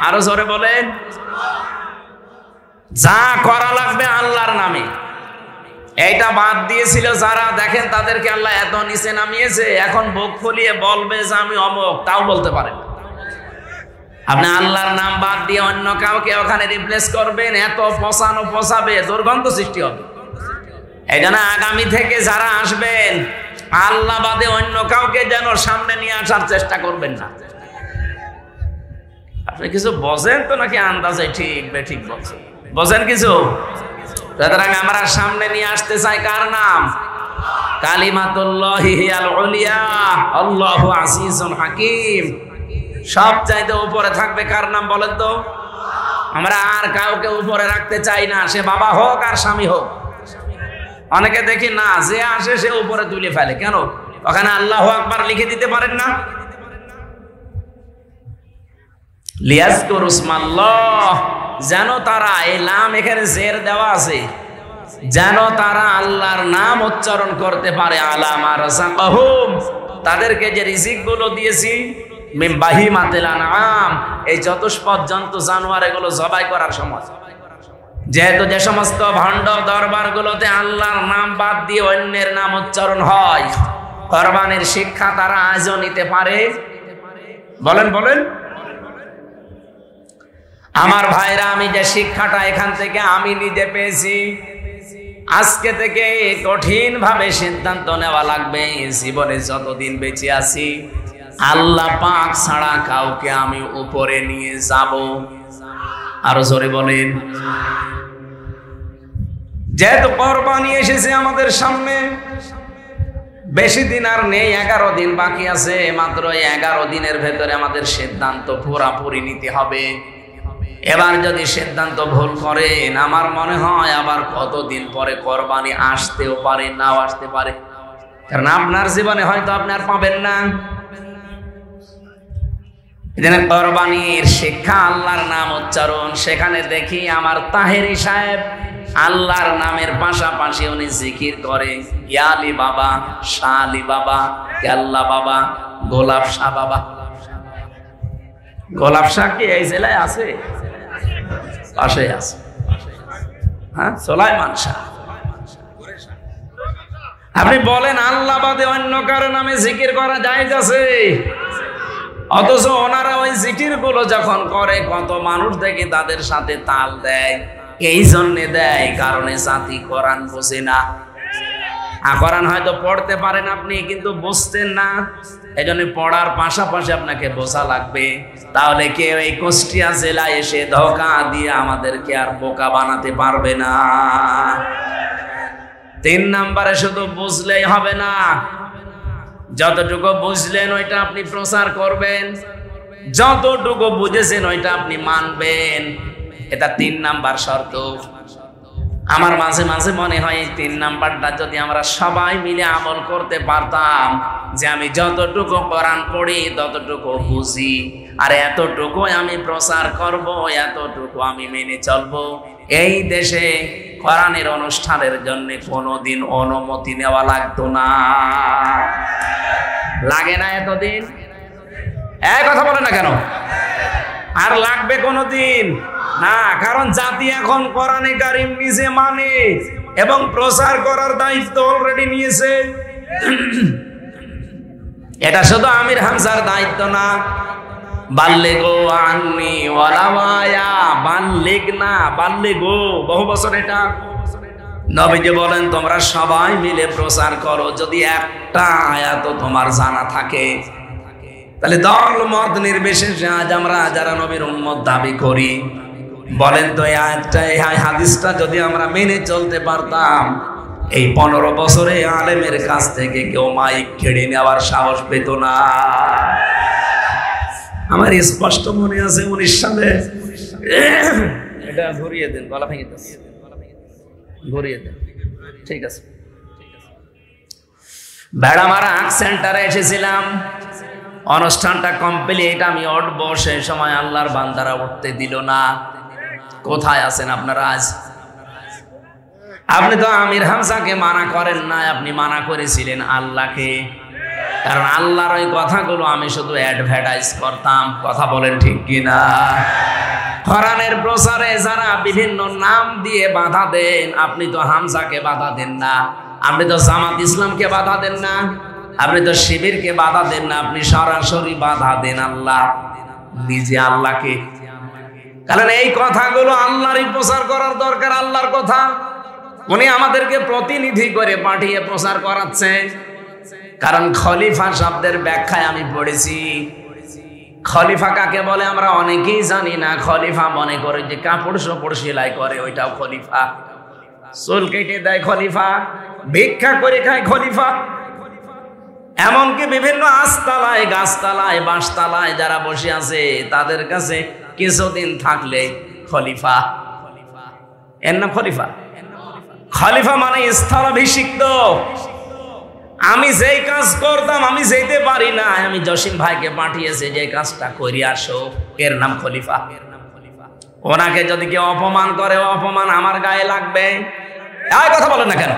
আরো জোরে বলেন। যা করা লাগবে আল্লাহর নামে। এইটা বাদ দিয়েছিল যারা, দেখেন তাদেরকে আল্লাহ এত নিচে নামিয়েছে, এখন বুক ফুলিয়ে বলবে যে আমি অমুক, তাও বলতে পারে না। আপনি আল্লাহর নাম বাদ দিয়ে অন্য কাউকে ওখানে রিপ্লেস করবেন, এত পচানো পচাবে, দুর্গন্ধ সৃষ্টি হবে। এই জন্য আগামী থেকে যারা আসবেন, আল্লাহ বাদে অন্য কাউকে যেন সামনে নিয়ে আসার চেষ্টা করবেন না। আপনি কিছু বোঝেন তো নাকি আন্দাজে ঠিক বেঠিক বলছেন? বোঝেন কিছু? সুতরাং আমরা সামনে নিয়ে আসতে চাই কার নাম? কালিমাতুল্লাহি হিয়াল উলিয়া, আল্লাহু আজিজুন হাকিম। সব চাইতে উপরে থাকবে কার নাম বলেন তো? আমরা আর কাউকে উপরে রাখতে চাই না, সে বাবা হোক আর স্বামী হোক। অনেকে দেখি না, যে আসে সে উপরে তুলে ফেলে। কেন? ওখানে আল্লাহু আকবার লিখে দিতে পারেন না? লিয়াজকুরু ইসমাল্লাহ, যেন তারা, এই লাম এখানে জের দেওয়া আছে, যেন তারা আল্লাহর নাম উচ্চারণ করতে পারে। আলা মা রাযাকাহুম, তাদেরকে যে রিজিক গুলো দিয়েছি, মিন বাহিমাতিল আনআম, এই চতুষ্পদ জন্তু জানোয়ার এগুলো জবাই করার সময়, যেহেতু যে সমস্ত ভণ্ড দরবার গুলোতে আল্লাহর নাম বাদ দিয়ে অন্যের নাম উচ্চারণ হয়, কোরবানির শিক্ষা তারা আজও নিতে পারে। বলেন বলেন আমার ভাইরা, আমি যে শিক্ষাটা এখান থেকে আমি নিজে পেয়েছি, আজকে থেকে কঠিন ভাবে সিদ্ধান্ত নেওয়া লাগবে, জীবনে যতদিন বেঁচে আছি আল্লাহ পাক ছাড়া কাউকে আমি উপরে নিয়ে যাব। আরো জোরে বলেন। যেহেতু কোরবানি এসেছে আমাদের সামনে, বেশি দিন আর নেই, 11 দিন বাকি আছে। মাত্র 11 দিনের ভেতরে আমাদের সিদ্ধান্ত পুরাপুরি নিতে হবে। এবার যদি সিদ্ধান্ত ভুল করেন, আমার মনে হয় আবার কতদিন পরে কোরবানি আসতেও পারে, নাও আসতে পারে। কারণ আপনার জীবনে হয়তো আপনি আর পাবেন না। এজন্য কোরবানির শিক্ষা আল্লাহর নাম উচ্চারণ। সেখানে দেখি আমার তাহেরি সাহেব আল্লাহর নামের পাশাপাশি উনি জিকির করে, ইয়া আলী বাবা, শাহ আলী বাবা, কেল্লা বাবা, গোলাপ শাহ বাবা। গোলাপ শাহ কি এই জেলায় আছে? পাশে আছে। হ্যাঁ, সুলাইমান শাহ। আপনি বলেন আল্লাহ বাদে অন্য কারো নামে জিকির করা জায়েজ আছে? অথচ ওনারা ওই জিকির গুলো যখন করে, কত মানুষ দেখে তাদের সাথে তাল দেয়। এই জন্যে দেয় কারণে জাতি কোরআন বোঝে না। কোরআন হয়তো পড়তে পারেন আপনি, কিন্তু বুঝতেন না। এই জন্য পড়ার পাশাপাশি আপনাকে বোঝা লাগবে। তাহলে কেউ এই কুষ্টিয়া জেলায় এসে ধোঁকা দিয়ে আমাদেরকে আর বোকা বানাতে পারবে না। 3 নম্বরে শুধু বুঝলেই হবে না, যতটুকু বুঝলেন ওইটা আপনি প্রচার করবেন, যতটুকু বুঝেছেন ওইটা আপনি মানবেন। এটা 3 নাম্বার শর্ত। আমার মাঝে মাঝে মনে হয় এই 3 নাম্বারটা যদি আমরা সবাই মিলে আমল করতে পারতাম, যে আমি যতটুকু কোরআন পড়ি ততটুকু বুঝি, আর এতটুকু আমি প্রচার করব, এতটুকু আমি মেনে চলবো, এই দেশে কোরআনের অনুষ্ঠানের জন্য কোনোদিন অনুমতি নেওয়া লাগতো না। লাগে না এতদিন? এক কথা বলে না কেন? আর লাগবে কোনোদিন না, কারণ জাতি এখন কোরআনে কারীম নিজে মানে এবং প্রচার করার দায়িত্ব অলরেডি নিয়েছে। এটা শুধু আমির হামজার দায়িত্ব না। বাল্লিগু আন্নি ওয়ালাউ আয়া, বাল্লিগ না বাল্লিগু, বহু বছর এটা নবীজি বলেন তোমরা সবাই মিলে প্রচার করো। যদি একটা আয়াত তোমার জানা থাকে, তাহলে দল মত নির্বিশেষে আজ আমরা যারা নবীর উম্মত দাবি করি, বলেন তো এই আয়াতটা, এই হাদিসটা যদি আমরা মেনে চলতে পারতাম, এই 15 বছরে আলেমের কাছ থেকে কেউ মাইক কেড়ে নেওয়ার সাহস পেত না। আমার স্পষ্ট মনে আছে 19 সালে, এটা ঘুরিয়ে দেন, গলা ভেঙে যাচ্ছে, ঘুরিয়ে দেন, ঠিক আছে। বেড়ামারা সেন্টারে এসেছিলাম, অনুষ্ঠানটা কমপ্লিট, আমি উঠবো, সেই সময় আল্লাহর বান্দারা উঠতে দিল না। কোথায় আছেন আপনারা আজ? আপনি তো আমির হামজাকে মানা করেন না, আপনি মানা করেছিলেন আল্লাহকে। কারণ আল্লাহর ওই কথাগুলো আমি শুধু অ্যাডভার্টাইজ করতাম। কথা বলেন ঠিক কিনা? কোরআনের প্রচারে যারা বিভিন্ন নাম দিয়ে বাধা দেন, আপনি তো হামজাকে বাধা দেন না, আপনি তো জামাত ইসলামকে বাধা দেন না, আপনি তো শিবিরকে বাধা দেন না, আপনি সরাসরি বাধা দেন আল্লাহ, নিজে আল্লাহকে। কারণ এই কথাগুলো আল্লাহরই প্রচার করার দরকার, আল্লাহর কথা। উনি আমাদেরকে প্রতিনিধি করে পাঠিয়ে প্রচার করাচ্ছে। কারণ খলিফা শব্দের ব্যাখ্যায় আমি পড়েছি, খলিফা কাকে বলে আমরা অনেকেই জানি না। খলিফা মনে করে যে কাপড় চোপড় সেলাই করে ওইটাও খলিফা, চুল কেটে দেয় খলিফা, ভিক্ষা করে খায় খলিফা। এমনকি বিভিন্ন আস্তালায়, গাছতলায়, বাঁশতলায় যারা বসে আছে তাদের কাছে কিছুদিন থাকলে খলিফা, এর নাম খলিফা। খলিফা মানে স্থলাভিষিক্ত। আমি যেই কাজ করতাম আমি যেতে পারি না, আমি জসিম ভাইকে পাঠিয়েছি যে কাজটা করে আসো, এর নাম খলিফা। ওনাকে যদি কেউ অপমান করে, অপমান আমার গায়ে লাগবে। এই কথা বলেন না কেন?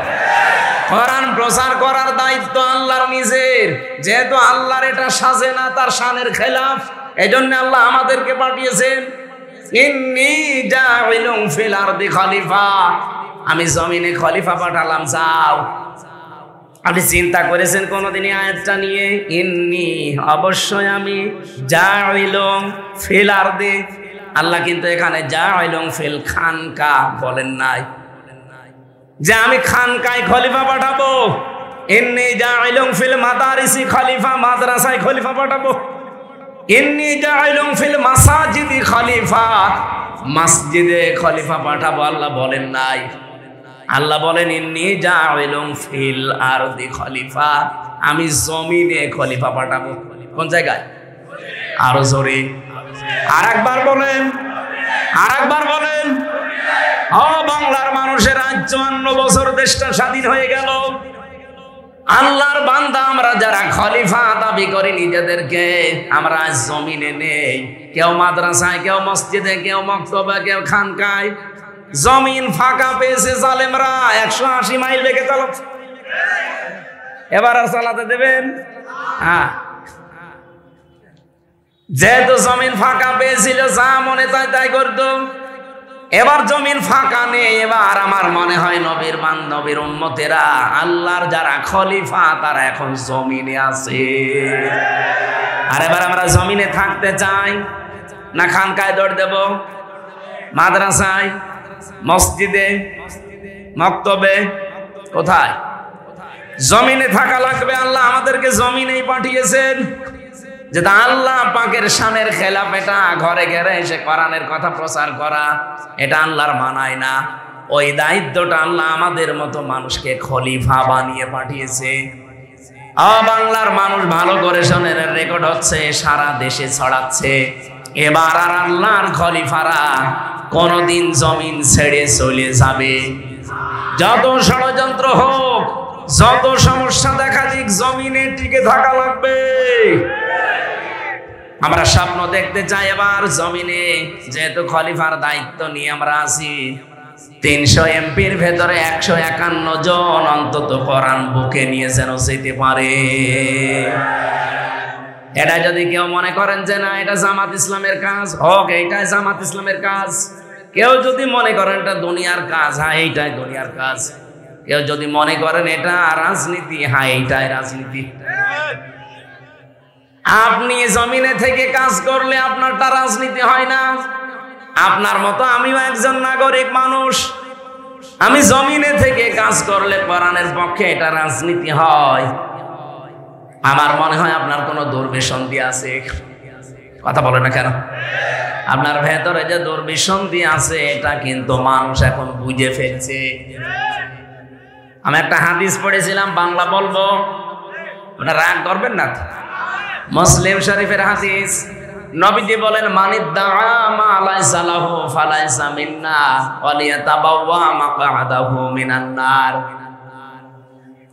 কোরআন প্রচার করার দায়িত্ব আল্লাহর নিজের। যেহেতু আল্লাহর এটা সাজে না, তার শানের খেলাফ, এই জন্য আল্লাহ আমাদেরকে পাঠিয়েছেন। ইন্নী জাইলুন ফিল আরদি খলিফা, আমি জমিনে খলিফা পাঠালাম, যাও। আপনি চিন্তা করেছেন কোনদিনই আয়াতটা নিয়ে? ইন্নী, অবশ্যই আমি, জাইলুন ফিল আরদি। আল্লাহ কিন্তু এখানে জাইলুন ফিল খানকা বলেন নাই যে আমি খানকায় খলিফা পাঠাবো। ইন্নী জাইলুন ফিল মাদারিসি খলিফা, মাদ্রাসায় খলিফা পাঠাবো। ইন্নী জাইলুন ফিল মাসাজিদি খলিফা, মসজিদে খলিফা পাঠাবো আল্লাহ বলেন নাই। আল্লাহ বলেন ইন্নী জাইলুন ফিল আরদি খলিফা, আমি জমিনে খলিফা পাঠাবো। কোন জায়গায়? আরো জোরে আরেকবার বলেন, আরেকবার বলেন। ও বাংলার মানুষের আজ 54 বছর দেশটা স্বাধীন হয়ে গেল। আল্লাহর বান্দা আমরা যারা খলিফা দাবি করি নিজেদেরকে, আমরা আজ জমিনে নেই। কেউ মাদ্রাসায়, কেউ মসজিদে, কেউ মক্তবে, কেউ খানকায়। জমিন ফাঁকা পেয়েছে জালেমরা, 180 মাইল বেগে চালাচ্ছে। এবার আর চালাতে দেবেন? হ্যাঁ, যেহেতু জমিন ফাঁকা পেয়েছিল, যা মনে চায় তাই করতো। এবার জমিন ফাঁকা নেই। এবার আমার মনে হয় নবীর নবীর উম্মতেরা, আল্লাহর যারা খলিফা তারা এখন জমিনে আছে। আর এবার আমরা জমিনে থাকতে চাই না খানকায় দৌড় দেব? মাদ্রাসায়, মসজিদে, মক্তবে, কোথায়? জমিনে থাকা লাগবে। আল্লাহ আমাদেরকে জমিনেই পাঠিয়েছেন। যেটা আল্লাহ পাকের শানের খেলাফ, এটা ঘরে ঘরে এসে কোরআনের কথা প্রচার করা, এটা আল্লাহর মানায় না। ওই দায়িত্বটা আল্লাহ আমাদের মতো মানুষকে খলিফা বানিয়ে পাঠিয়েছে। বাংলার মানুষ ভালো করে শোনেন, রেকর্ড হচ্ছে, সারা দেশে ছড়াচ্ছে। এবার আর আল্লাহর খলিফারা কোনদিন জমিন ছেড়ে চলে যাবে। যত ষড়যন্ত্র হোক, যত সমস্যা দেখা দিক, জমিনে টিকে থাকা লাগবে। আমরা স্বপ্ন দেখতে চাই এবার জমিনে, যেহেতু খলিফার দায়িত্ব নিয়ে আমরা আছি। 300 এমপির ভেতরে 151 জন অন্তত কোরআন বুকে নিয়ে যেন যেতে পারে। এটা যদি কেউ মনে করেন যে না এটা জামাত ইসলামের কাজ, হোক, এইটাই জামাত ইসলামের কাজ। কেউ যদি মনে করেন এটা দুনিয়ার কাজ, হ্যাঁ এইটাই দুনিয়ার কাজ। কেউ যদি মনে করেন এটা রাজনীতি, হ্যাঁ এইটাই রাজনীতি। আপনি জমিনে থেকে কাজ করলে আপনারটা রাজনীতি হয় না। আপনার মতো আমিও একজন নাগরিক মানুষ, আমি জমিনে থেকে কাজ করলে কোরআনের পক্ষে এটা রাজনীতি হয়। আমার মনে হয় আপনার কোনো দুর্বিসন্ধি আছে। কথা বলে না কেন? আপনার ভেতরে যে দুর্বিসন্ধি আছে এটা কিন্তু মানুষ এখন বুঝে ফেলছে। আমি একটা হাদিস পড়েছিলাম, বাংলা বলবো, আপনারা রাগ করবেন না। মুসলিম শরীফের হাদিস, নবীজি বলেন মানিদ্দাআ মা লাইসা লাহু ফালাইসা মিন্না ওয়ালিয়াতাবাওয়া মাকআদাহু মিনান নার।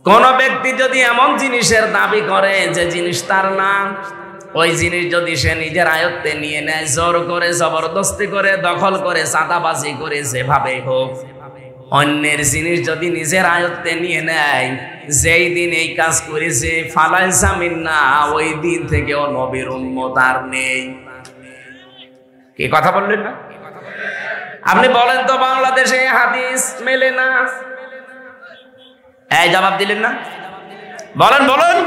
কোন ব্যক্তি যদি এমন জিনিসের দাবি করে যে জিনিস তার না, ওই জিনিস যদি সে নিজের আয়ত্তে নিয়ে নেয়, জোর করে, জবরদস্তি করে, দখল করে, চাঁদাবাজি করে, যেভাবে হোক, অন্যের জিনিস যদি নিজের আয়ত্তে নিয়ে নেয়, যেই দিন এই কাজ করেছে ফালাইসা মিন্না, ওই দিন থেকে ও নবীর উম্মত আর নেই। কি কথা বললেন না? আপনি বলেন তো বাংলাদেশে হাদিস মেলে না? এই জবাব দিলেন না? বলেন বলেন,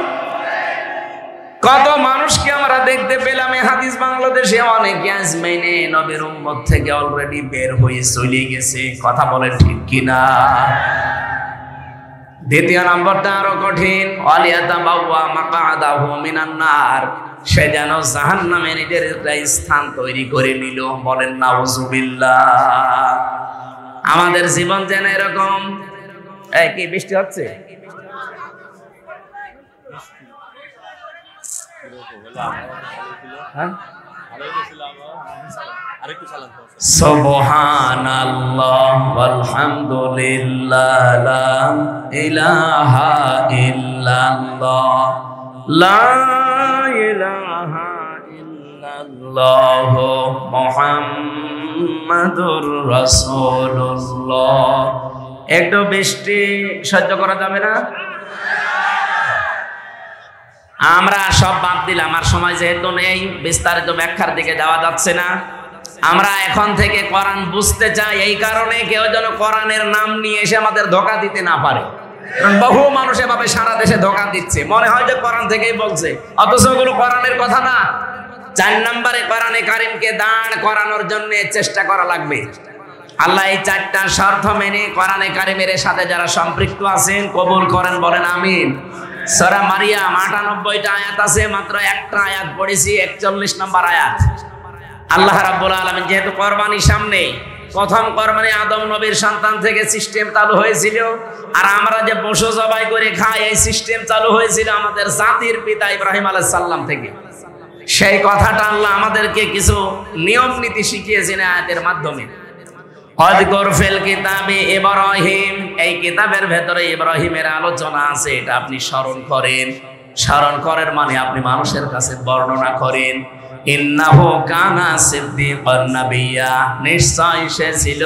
কত মানুষকে আমরা দেখতে পেলাম এই হাদিস বাংলাদেশে অনেকে আজ মেনে নবীর উম্মত থেকে অলরেডি বের হয়ে চলে গেছে। কথা বলেন ঠিক কিনা? দ্বিতীয় নম্বরটা আরো কঠিন, ওয়ালিয়াতাবাওয়া মাকআদাহু মিনান নার, সে যেন জাহান্নামে নিজের একটা স্থান তৈরি করে নিল। বলেন নাউজুবিল্লাহ। আমাদের জীবন যেন এরকম। এই কি বৃষ্টি হচ্ছে? সুবহানাল্লাহ ওয়ালহামদুলিল্লাহ লা ইলাহা ইল্লাল্লাহ লা ইলাহা ইল্লাল্লাহ মুহাম্মাদুর রাসূলুল্লাহ। একটু বৃষ্টি সহ্য করা যাবে না? আমরা সব বাদ দিলাম, আর সময় যেহেতু নেই, বিস্তারিত ব্যাখ্যার দিকে যাওয়া যাচ্ছে না। আমরা এখন থেকে কোরআন বুঝতে চাই, এই কারণে কেউ যেন কোরআনের নাম নিয়ে এসে আমাদের ধোঁকা দিতে না পারে। বহু মানুষ এভাবে সারা দেশে ধোঁকা দিচ্ছে, মনে হয় যে কোরআন থেকেই বলছে, অথচ ওগুলো কোরআনের কথা না। 4 নম্বরে কোরআনে কারিমকে দাঁড় করানোর জন্য চেষ্টা করা লাগবে। আল্লাহ এই 4টা শর্ত মেনে কোরআনে কারিমের সাথে যারা সম্পৃক্ত আছেন কবুল করেন, বলেন আমিন। সূরা মারিয়াম 98টা আয়াত আছে, মাত্র একটা আয়াত পড়েছি, 41 নম্বর আয়াত। আল্লাহ রাব্বুল আলামিন যেহেতু কোরবানি সামনে, প্রথম কোরবানি আদম নবীর সন্তান থেকে সিস্টেম চালু হয়েছিল, আর আমরা যে পশু জবাই করে খাই এই সিস্টেম চালু হয়েছিল আমাদের জাতির পিতা ইব্রাহিম আলাইহিস সালাম থেকে। সেই কথাটা আল্লাহ আমাদেরকে কিছু নিয়ম নীতি শিখিয়েছেন আয়াতের মাধ্যমে। ওয়াযকুর ফিল কিতাবি ইব্রাহিম, এই কিতাবের ভেতরে ইব্রাহিমের আলোচনা আছে, এটা আপনি স্মরণ করেন। স্মরণ করেন মানে আপনি মানুষের কাছে বর্ণনা করেন। ইন্নাহু কানা সিদ্দিকান নাবিয়্যা, নিশ্চয় সে ছিল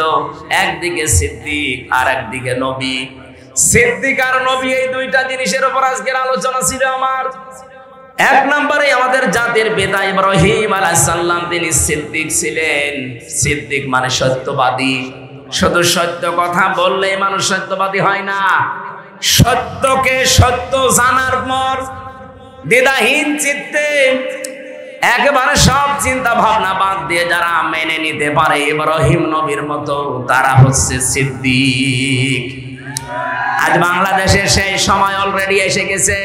একদিকে সিদ্দিক আর একদিকে নবী। সিদ্দিক আর নবী এই দুইটা জিনিসের উপর আজকের আলোচনা ছিল আমার। 1 নম্বরে আমাদের জাতির পিতা ইব্রাহিম আলাইহিস সালাম, তিনি সিদ্দিক ছিলেন। সিদ্দিক মানে সত্যবাদী। শুধু সত্য কথা বললেই মানুষ সত্যবাদী হয় না, সত্যকে সত্য জানার পর দ্বিধাহীন চিত্তে একেবারে সব চিন্তা ভাবনা বাদ দিয়ে যারা মেনে নিতে পারে ইব্রাহিম নবীর মতো, তারা হচ্ছে সিদ্দিক। আজ বাংলাদেশে সেই সময় অলরেডি এসে গেছে।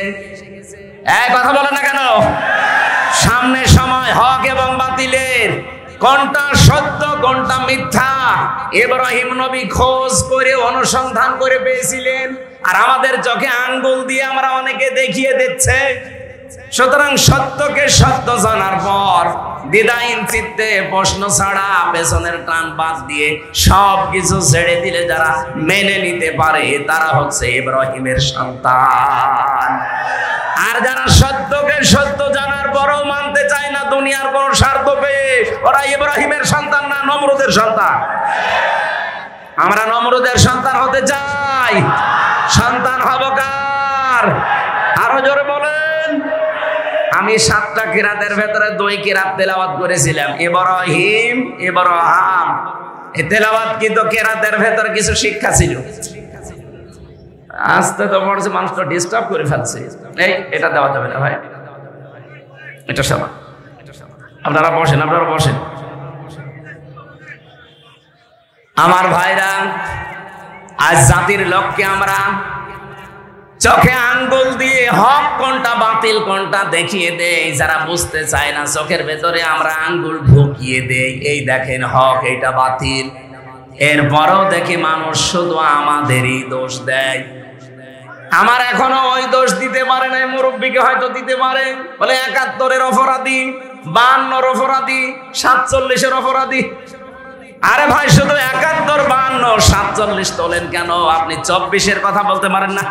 এক কথা বলে না কেন? সামনে সময় হক এবং বাতিলের, কোনটা সত্য কোনটা মিথ্যা ইব্রাহিম নবী খোঁজ করে অনুসন্ধান করে পেয়েছিলেন, আর আমাদের চোখে আঙ্গুল দিয়ে আমরা অনেকে দেখিয়ে দিচ্ছে। সুতরাং সত্যকে সত্য জানার পর দ্বিধাহীন চিত্তে প্রশ্ন ছাড়া পেছনের টান বাদ দিয়ে সব কিছু ছেড়ে দিলে যারা মেনে নিতে পারে তারা হচ্ছে ইব্রাহিমের সন্তান। আর যারা সত্যকে সত্য জানার পরও মানতে চায় না দুনিয়ার কোন স্বার্থ পেয়ে, ওরা ইব্রাহিমের সন্তান না, নমরুদের সন্তান। আমরা নমরুদের সন্তান হতে চাই। সন্তান হব কার? আরো জোরে বলেন। আমি 7টা কিরাতের ভেতরে 2 কিরাত তেলাওয়াত করেছিলাম, ইব্রাহিম ইব্রাহাম। এই তেলাওয়াত কিন্তু কিরাতের ভেতরে কিছু শিক্ষা ছিল। আস্তে তো পড়ছে, মানুষ তো ডিস্টার্ব করে ফেলছে। এই এটা দেওয়া যাবে না ভাই, এটা সমান। আপনারা বসেন, আপনারা বসেন। আমার ভাইরা, আজ জাতির লক্ষ্যে আমরা চোখে আঙ্গুল দিয়ে হক কোনটা বাতিল কোনটা দেখিয়ে দেই। যারা বুঝতে চায় না চোখের ভেতরে আমরা আঙ্গুল ঢুকিয়ে দেই, এই দেখেন হক এইটা বাতিল। এরপরও দেখি মানুষ শুধু আমাদেরই দোষ দেয়। আমার এখনো ওই দোষ দিতে পারে নাই, মুরব্বীকে হয়তো দিতে পারে, বলে 71-এর অপরাধী, 52-এর অপরাধী, 47-এর অপরাধী। আরে ভাই, শুধু 71, 52, 47 তোলেন কেন? আপনি 24-এর কথা বলতে পারেন না?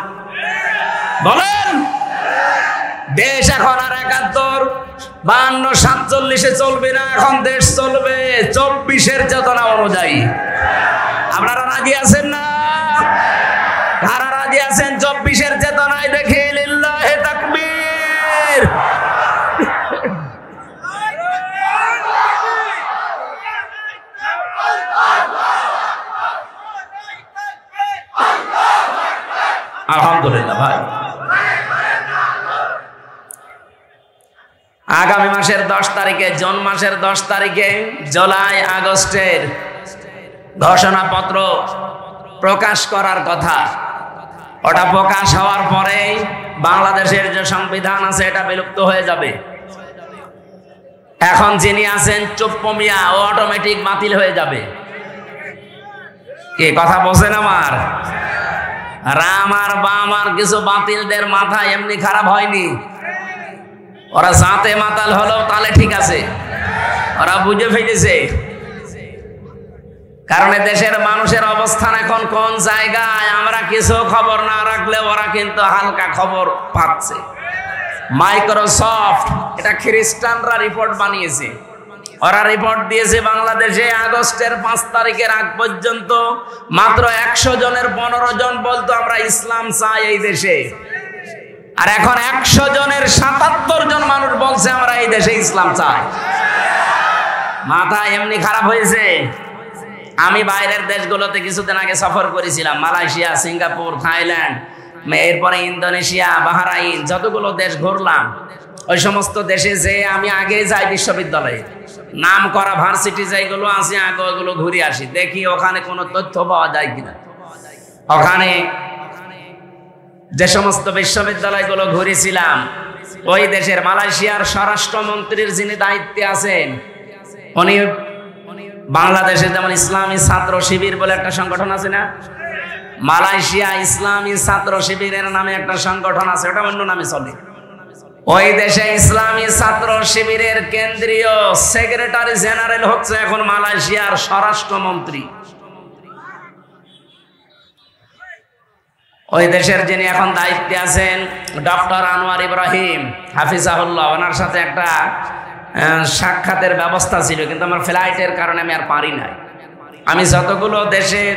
বলেন। দেশ এখন আর 71, 52, 47-এ চলবে না, এখন দেশ চলবে 24-এর চেতনা অনুযায়ী। আপনারা রাজি আছেন না? কারা রাজি আছেন 24-এর চেতনায়? দেখে লিল্লাহে তাকবীর। আলহামদুলিল্লাহ ভাই। আগামী মাসের 10 তারিখে, জুন মাসের 10 তারিখে জুলাই আগস্টের ঘোষণাপত্র প্রকাশ করার কথা। ওটা প্রকাশ হওয়ার পরেই বাংলাদেশের যে সংবিধান আছে এটা বিলুপ্ত হয়ে যাবে। এখন যিনি আছেন চুপ্পু মিয়া, ও অটোমেটিক বাতিল হয়ে যাবে। কি কথা বলছেন আমার? রাম আর বাম আর কিছু বাতিলদের মাথা এমনি খারাপ হয়নি, ওরা জাতে মাতাল হলো তাহলে ঠিক আছে, ওরা বুঝে ফেলেছে। কারণ দেশের মানুষের অবস্থান এখন কোন জায়গায় আমরা কিছু খবর না রাখলে ওরা কিন্তু হালকা খবর পাচ্ছে। মাইক্রোসফট, এটা খ্রিস্টানরা রিপোর্ট বানিয়েছে, ওরা রিপোর্ট দিয়েছে বাংলাদেশে আগস্টের 5 তারিখের আগ পর্যন্ত মাত্র 100 জনের 15 জন বলতো আমরা ইসলাম চাই এই দেশে, আর এখন 100 জনের 77 জন মানুষ বলছে আমরা এই দেশে ইসলাম চাই। মাথা এমনি খারাপ হয়েছে। আমি বাইরের দেশগুলোতে কিছুদিন আগে সফর করেছিলাম, মালয়েশিয়া, সিঙ্গাপুর, থাইল্যান্ড, এরপরে ইন্দোনেশিয়া, বাহরাইন, যতগুলো দেশ ঘুরলাম ওই সমস্ত দেশে যে আমি আগে যাই বিশ্ববিদ্যালয়ে, নাম করা ভার্সিটি যেগুলো আছে আগে ওগুলো ঘুরে আসি, দেখি ওখানে কোনো তথ্য পাওয়া যায় কিনা। ওখানে যে সমস্ত বিশ্ববিদ্যালয়গুলো ঘুরেছিলাম ওই দেশের মালয়েশিয়ার স্বরাষ্ট্রমন্ত্রীর যিনি দায়িত্বে আছেন উনি বাংলাদেশে যেমন ইসলামী ছাত্র শিবির বলে একটা সংগঠন আছে না, মালয়েশিয়া ইসলামী ছাত্র শিবিরের নামে একটা সংগঠন আছে, ওটা অন্য নামে চলে। ওই দেশে ইসলামী ছাত্র শিবিরের কেন্দ্রীয় সেক্রেটারি জেনারেল হচ্ছে এখন মালয়েশিয়ার স্বরাষ্ট্রমন্ত্রী। ওই দেশের যিনি এখন দায়িত্বে আছেন ডক্টর আনোয়ার ইব্রাহিম হাফিজাহুল্লাহ, ওনার সাথে একটা সাক্ষাতের ব্যবস্থা ছিল, কিন্তু আমার ফ্লাইটের কারণে আমি আর পারি নাই। আমি যতগুলো দেশের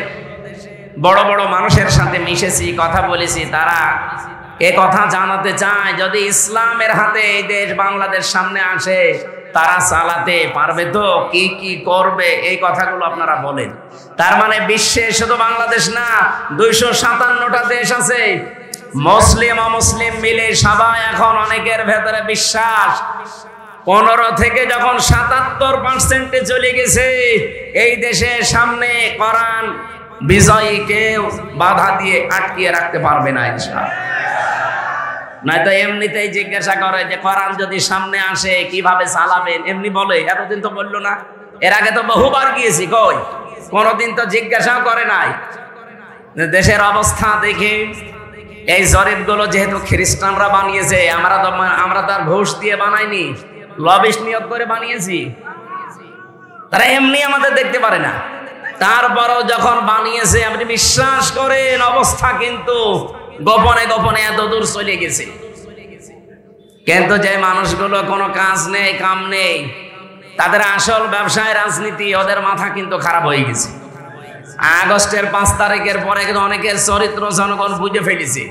বড় বড় মানুষের সাথে মিশেছি, কথা বলেছি, তারা এ কথা জানাতে চায় যদি ইসলামের হাতে এই দেশ বাংলাদেশ সামনে আসে তারা চালাতে পারবে তো, কি কি করবে, এই কথাগুলো আপনারা বলেন। তার মানে বিশ্বে শুধু বাংলাদেশ না, 257টা দেশ আছে, মুসলিম অমুসলিম মিলে সবাই এখন অনেকের ভেতরে বিশ্বাস 15 থেকে যখন 77% চলে গেছে এই দেশের সামনে কোরআন বিজয়ীকে বাধা দিয়ে আটকিয়ে রাখতে পারবে না ইনশাআল্লাহ। নয়তো এমনিতেই জিজ্ঞাসা করে যে কোরআন যদি সামনে আসে কিভাবে চালাবেন, এমনি বলে, এতদিন তো বললো না, এর আগে তো বহুবার গিয়েছি, কই কোনোদিন তো জিজ্ঞাসাও করে নাই। দেশের অবস্থা দেখে এই জরিপগুলো যেহেতু খ্রিস্টানরা বানিয়েছে, আমরা তার ঘুষ দিয়ে বানাইনি, লবিস্ট নিয়োগ করে বানিয়েছি, তারা এমনি আমাদের দেখতে পারে না। তারপরও যখন বানিয়েছে আপনি বিশ্বাস করেন অবস্থা কিন্তু গোপনে গোপনে এত দূর চলে গেছে। কিন্তু যে মানুষগুলো কোনো কাজ নেই, কাম নেই, তাদের আসল ব্যবসায় রাজনীতি, ওদের মাথা কিন্তু খারাপ হয়ে গেছে। আগস্টের 5 তারিখের পরে কিন্তু অনেকের চরিত্র জনগণ বুঝে ফেলেছে।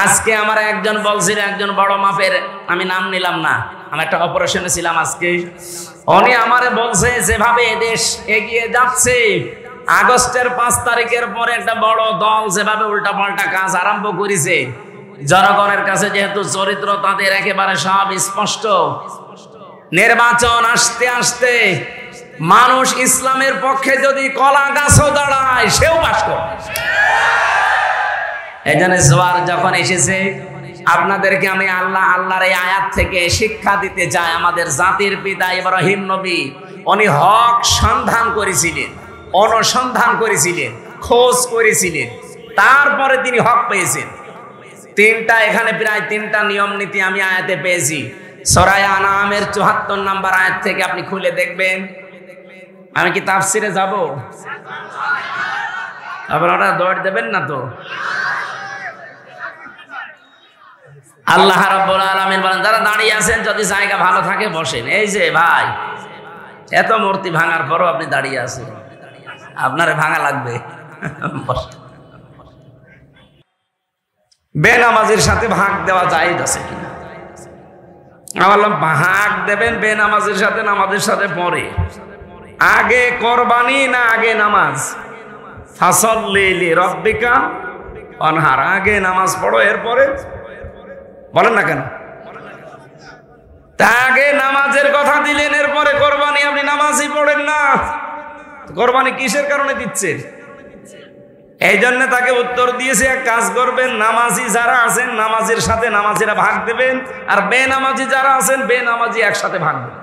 আজকে আমার একজন বলছিল, একজন বড় মাপের, আমি নাম নিলাম না, আমি একটা অপারেশনে ছিলাম আজকে, উনি আমারে বলছে যেভাবে দেশ এগিয়ে যাচ্ছে, আগস্টের 5 তারিখের পরে একটা বড় দল যেভাবে উল্টাপাল্টা কাজ আরম্ভ করেছে, জনগণের কাছে যেহেতু চরিত্র তাদের একেবারে সব স্পষ্ট, নির্বাচন আসতে আসতে মানুষ ইসলামের পক্ষে যদি কলা গাছও দাঁড়ায় সেও বাস করে। এই জন্য জোয়ার যখন এসেছে, আপনাদেরকে আমি আল্লাহর এই আয়াত থেকে শিক্ষা দিতে চাই। আমাদের জাতির পিতা ইব্রাহিম নবী উনি হক সন্ধান করেছিলেন, অনুসন্ধান করেছিলেন, খোঁজ করেছিলেন, তারপরে তিনি হক পেয়েছেন। এখানে প্রায় 3টা নিয়ম নীতি আমি আয়াতে পেয়েছি। সূরা আনআমের 74 নম্বর আয়াত থেকে আপনি খুলে দেখবেন। আমি কি তাফসিরে যাব? আপনারা দৌড় দেবেন না তো? আল্লাহ রাব্বুল আলামিন বলেন, যারা দাঁড়িয়ে আছেন যদি জায়গা ভালো থাকে বসেন। এই যে ভাই, এত মূর্তি ভাঙার পরও আপনি দাঁড়িয়ে আছেন, আপনারে ভাঙা লাগবে। বেনামাজির সাথে ভাগ দেওয়া জায়েজ আছে কিনা? আমি বললাম ভাগ দেবেন বেনামাজির সাথে, নামাজের সাথে পরে। আগে কোরবানি না আগে নামাজ? ফাসাল্লি লিরাব্বিকা অনহার, আগে নামাজ পড়ো এরপরে বলেন না কেন? তা আগে নামাজের কথা দিলেন, এরপরে কোরবানি আপনি নামাজই পড়েন না। কোরবানি কিসের কারণে দিচ্ছেন? এই জন্য তাকে উত্তর দিয়েছে, এক কাজ করবেন, নামাজি যারা আছেন নামাজের সাথে নামাজিরা ভাগ দেবেন, আর বেনামাজি যারা আছেন বেনামাজি একসাথে ভাগ দেবেন।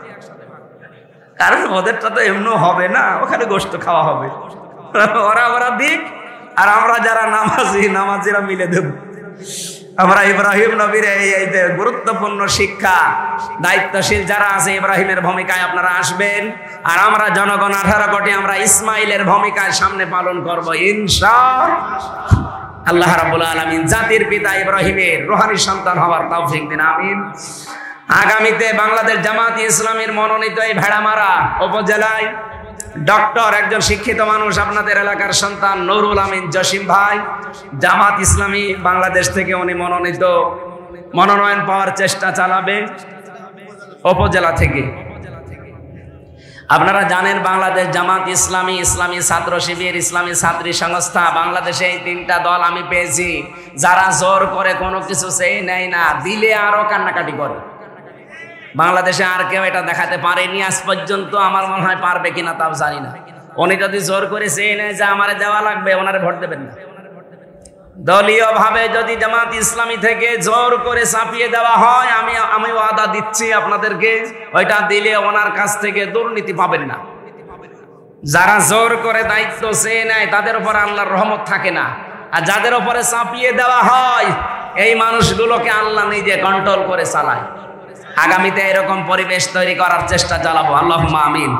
কারণ ওদেরটা তো এমনি হবে না, ওখানে গোশত খাওয়া হবে, ওরা দিক, আর আমরা যারা নামাজিরা মিলে দেব। আমরা ইব্রাহিম নবীর এই গুরুত্বপূর্ণ শিক্ষা, দায়িত্বশীল যারা আছে ইব্রাহিমের ভূমিকায় আপনারা আসবেন, আর আমরা জনগণ 18 কোটি আমরা ইসমাইলের ভূমিকায় সামনে পালন করব ইনশাআল্লাহ। আল্লাহ রাব্বুল আলামিন জাতির পিতা ইব্রাহিমের রূহানি সন্তান হওয়ার তৌফিক দিন, আমিন। আগামীতে বাংলাদেশ জামাত ইসলামীর মনোনীত এই ভেড়ামারা উপজেলায় ডক্টর, একজন শিক্ষিত মানুষ, আপনাদের এলাকার সন্তান নুরুল আমিন জসিম ভাই, জামাত ইসলামী বাংলাদেশ থেকে উনি মনোনয়ন পাওয়ার চেষ্টা চালাবে উপজেলা থেকে। আপনারা জানেন বাংলাদেশ জামাত ইসলামী, ইসলামী ছাত্র শিবির, ইসলামী ছাত্রী সংস্থা, বাংলাদেশে এই 3টা দল আমি পেয়েছি যারা জোর করে কোনো কিছু চেয়ে নেয় না, দিলে আরো কান্নাকাটি করে। বাংলাদেশে আর কেউ এটা দেখাতে পারেনি আজ পর্যন্ত, আমার মনে হয় পারবে কিনা তাও জানি না। উনি যদি জোর করে চেয়ে নেয় যে আমারে দেওয়া লাগবে, ওনারে ভোট দেবেন না। দলীয় ভাবে যদি জামাত ইসলামী থেকে জোর করে চাপিয়ে দেওয়া হয়, আমি ওয়াদা দিচ্ছি আপনাদেরকে, ওইটা দিলে ওনার কাছ থেকে দুর্নীতি পাবেন না। যারা জোর করে দায়িত্ব চেয়ে নেয় তাদের উপর আল্লাহর রহমত থাকে না, আর যাদের উপরে চাপিয়ে দেওয়া হয় এই মানুষগুলোকে আল্লাহ নিজে কন্ট্রোল করে চালায়। আগামীতে এরকম পরিবেশ তৈরি করার চেষ্টা চালাবো, আল্লাহুম্মা আমিন।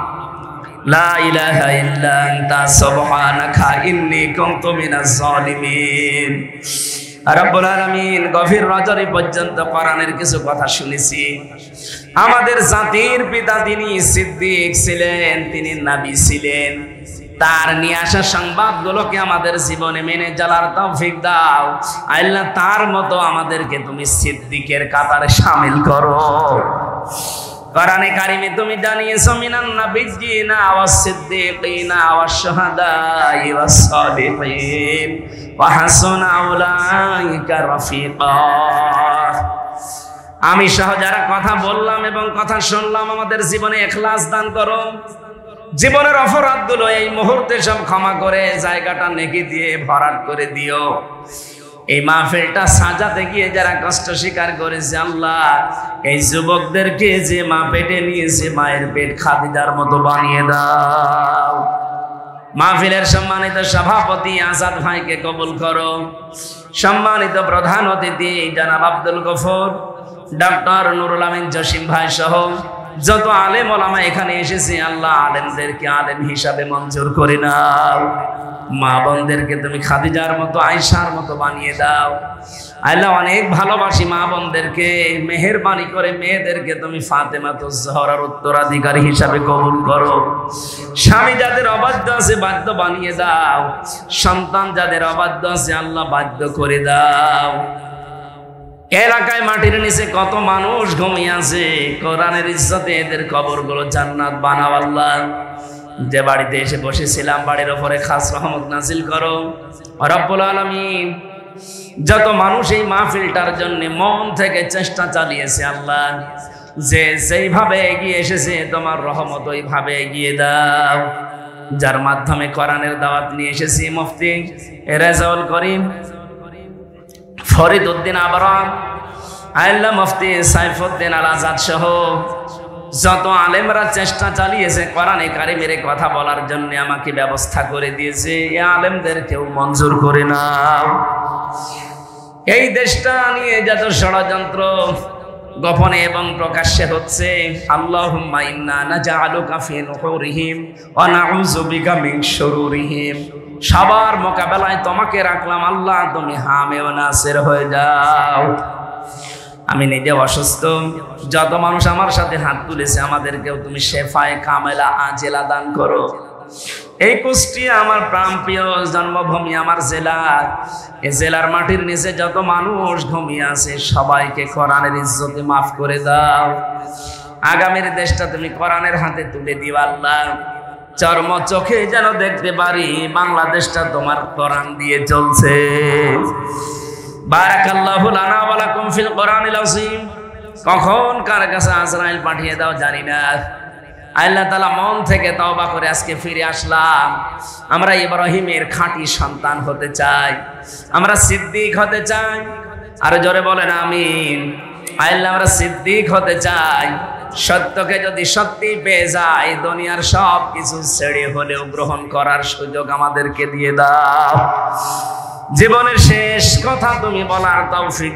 লা ইলাহা ইল্লা আনতা সুবহানাকা ইন্নী কুনতু মিনাজ জালিমিন। রব্বুল আলামিন, গভীর রজনী পর্যন্ত কোরআনের কিছু কথা শুনেছি। আমাদের জাতির পিতা তিনি সিদ্দিক ছিলেন, তিনি নবী ছিলেন, তার নিয়ে আসা সংবাদগুলোকে আমাদের জীবনে মেনে চলার তৌফিক দাও আল্লাহ। তার মতো আমাদেরকে তুমি সিদ্দিকের কাতারে শামিল করো। কোরআনে কারিমে তুমি জানিয়েছো মিনান নাবিয়্যিনা ওয়াস সিদ্দিকিনা ওয়াস শুহাদাই ওয়াস সালিহিন ওয়া হাসুনা উলাইকা রাফিকা। আমি সহ যারা কথা বললাম এবং কথা শুনলাম, আমাদের জীবনে ইখলাস দান করো। জীবনের অপরাধগুলো এই মুহূর্তে সব ক্ষমা করে জায়গাটা নেকি দিয়ে ভরাট করে দিও। এই মাহফিলটা সাজাতে গিয়ে যারা কষ্ট স্বীকার করেছে আল্লাহ, এই যুবকদেরকে যে মা পেটে নিয়েছে মায়ের পেট খাদিজার মতো বানিয়ে দাও। মাহফিলের সম্মানিত সভাপতি আজাদ ভাইকে কবুল করো। সম্মানিত প্রধান অতিথি জনাব আব্দুল গফর, ডক্টর নুরুল আমিন জসিম ভাই সহ যত আলেম ওলামা এখানে এসেছে আল্লাহ, আলেমদেরকে আলেম হিসাবে মঞ্জুর করে নাও। মা বোনদেরকে তুমি খাদিজার মতো আয়েশার মতো বানিয়ে দাও আল্লাহ। অনেক ভালোবাসি মা বোনদেরকে, মেহেরবানি করে মেয়েদেরকে তুমি ফাতেমাতুজ জহরার উত্তরাধিকারী হিসাবে কবুল করো। স্বামী যাদের অবাধ্য আছে বাধ্য বানিয়ে দাও, সন্তান যাদের অবাধ্য আছে আল্লাহ বাধ্য করে দাও। এলাকায় মাটির নিচে কত মানুষ ঘুমিয়ে আছে, কোরআনের ইজ্জতে এদের কবরগুলো জান্নাত বানাও আল্লাহ। যে বাড়িতে এসে বসেছিলাম বাড়ির ওপরে খাস রহমত নাজিল করো রব্বুল আলামিন। যত মানুষ এই মাহফিলটার জন্য মন থেকে চেষ্টা চালিয়েছে আল্লাহ, যে যেইভাবে এগিয়ে এসেছে তোমার রহমত ওইভাবে এগিয়ে দাও। যার মাধ্যমে কোরআনের দাওয়াত নিয়ে এসেছি মুফতি রেজাউল করিম ফরিদ উদ্দিন আবরার, আল্লাহ মুফতি সাইফুদ্দিন আল আজাদ সহ যত আলেমরা চেষ্টা চালিয়েছে কোরআনে কারিমের কথা বলার জন্য আমাকে ব্যবস্থা করে দিয়েছে, এই আলেমদেরকেও মঞ্জুর করে নাও। এই দেশটা নিয়ে যত ষড়যন্ত্র গোপনে এবং প্রকাশ্যে হচ্ছে, আল্লাহুম্মা ইন্না নাজআলুকা ফি নুহুরিহিম ওয়া নাউযু বিকা মিন শুরুরিহিম, সবার মোকাবেলায় তোমাকে রাখলাম আল্লাহ, তুমি হামে ও নাসির হয়ে যাও। আমি নিজে অসুস্থ, যত মানুষ আমার সাথে হাত তুলেছে আমাদেরকেও তুমি শেফায়ে কামেলা আজেলা দান করো। এই কুষ্টিয়া আমার প্রাণপ্রিয় জন্মভূমি, আমার জেলা, এই জেলার মাটির নিচে যত মানুষ ঘুমিয়ে আছে সবাইকে কোরআনের ইজ্জতে মাফ করে দাও। আগামীর দেশটা তুমি কোরআনের হাতে তুলে দিও আল্লাহ। চর্ম চোখে যেন দেখতে পারি বাংলাদেশটা তোমার কোরআন দিয়ে চলছে। বারাকাল্লাহু লানা ওয়া লাকুম ফিল কোরআনিল আযীম। কখন কার কাছে আজরাইল পাঠিয়ে দাও জানি না। আল্লাহ তাআলা মন থেকে তওবা করে আজকে ফিরে আসলাম। আমরা ইব্রাহিমের খাঁটি সন্তান হতে চাই, আমরা সিদ্দিক হতে চাই। আর জোরে বলেন আমিন। আল্লাহ আমরা সিদ্দিক হতে চাই। সত্যকে যদি সত্যি পেয়ে যায় দুনিয়ার সব কিছু ছেড়ে হলেও গ্রহণ করার সুযোগ আমাদেরকে দিয়ে দাও। জীবনের শেষ কথা তুমি বলার তৌফিক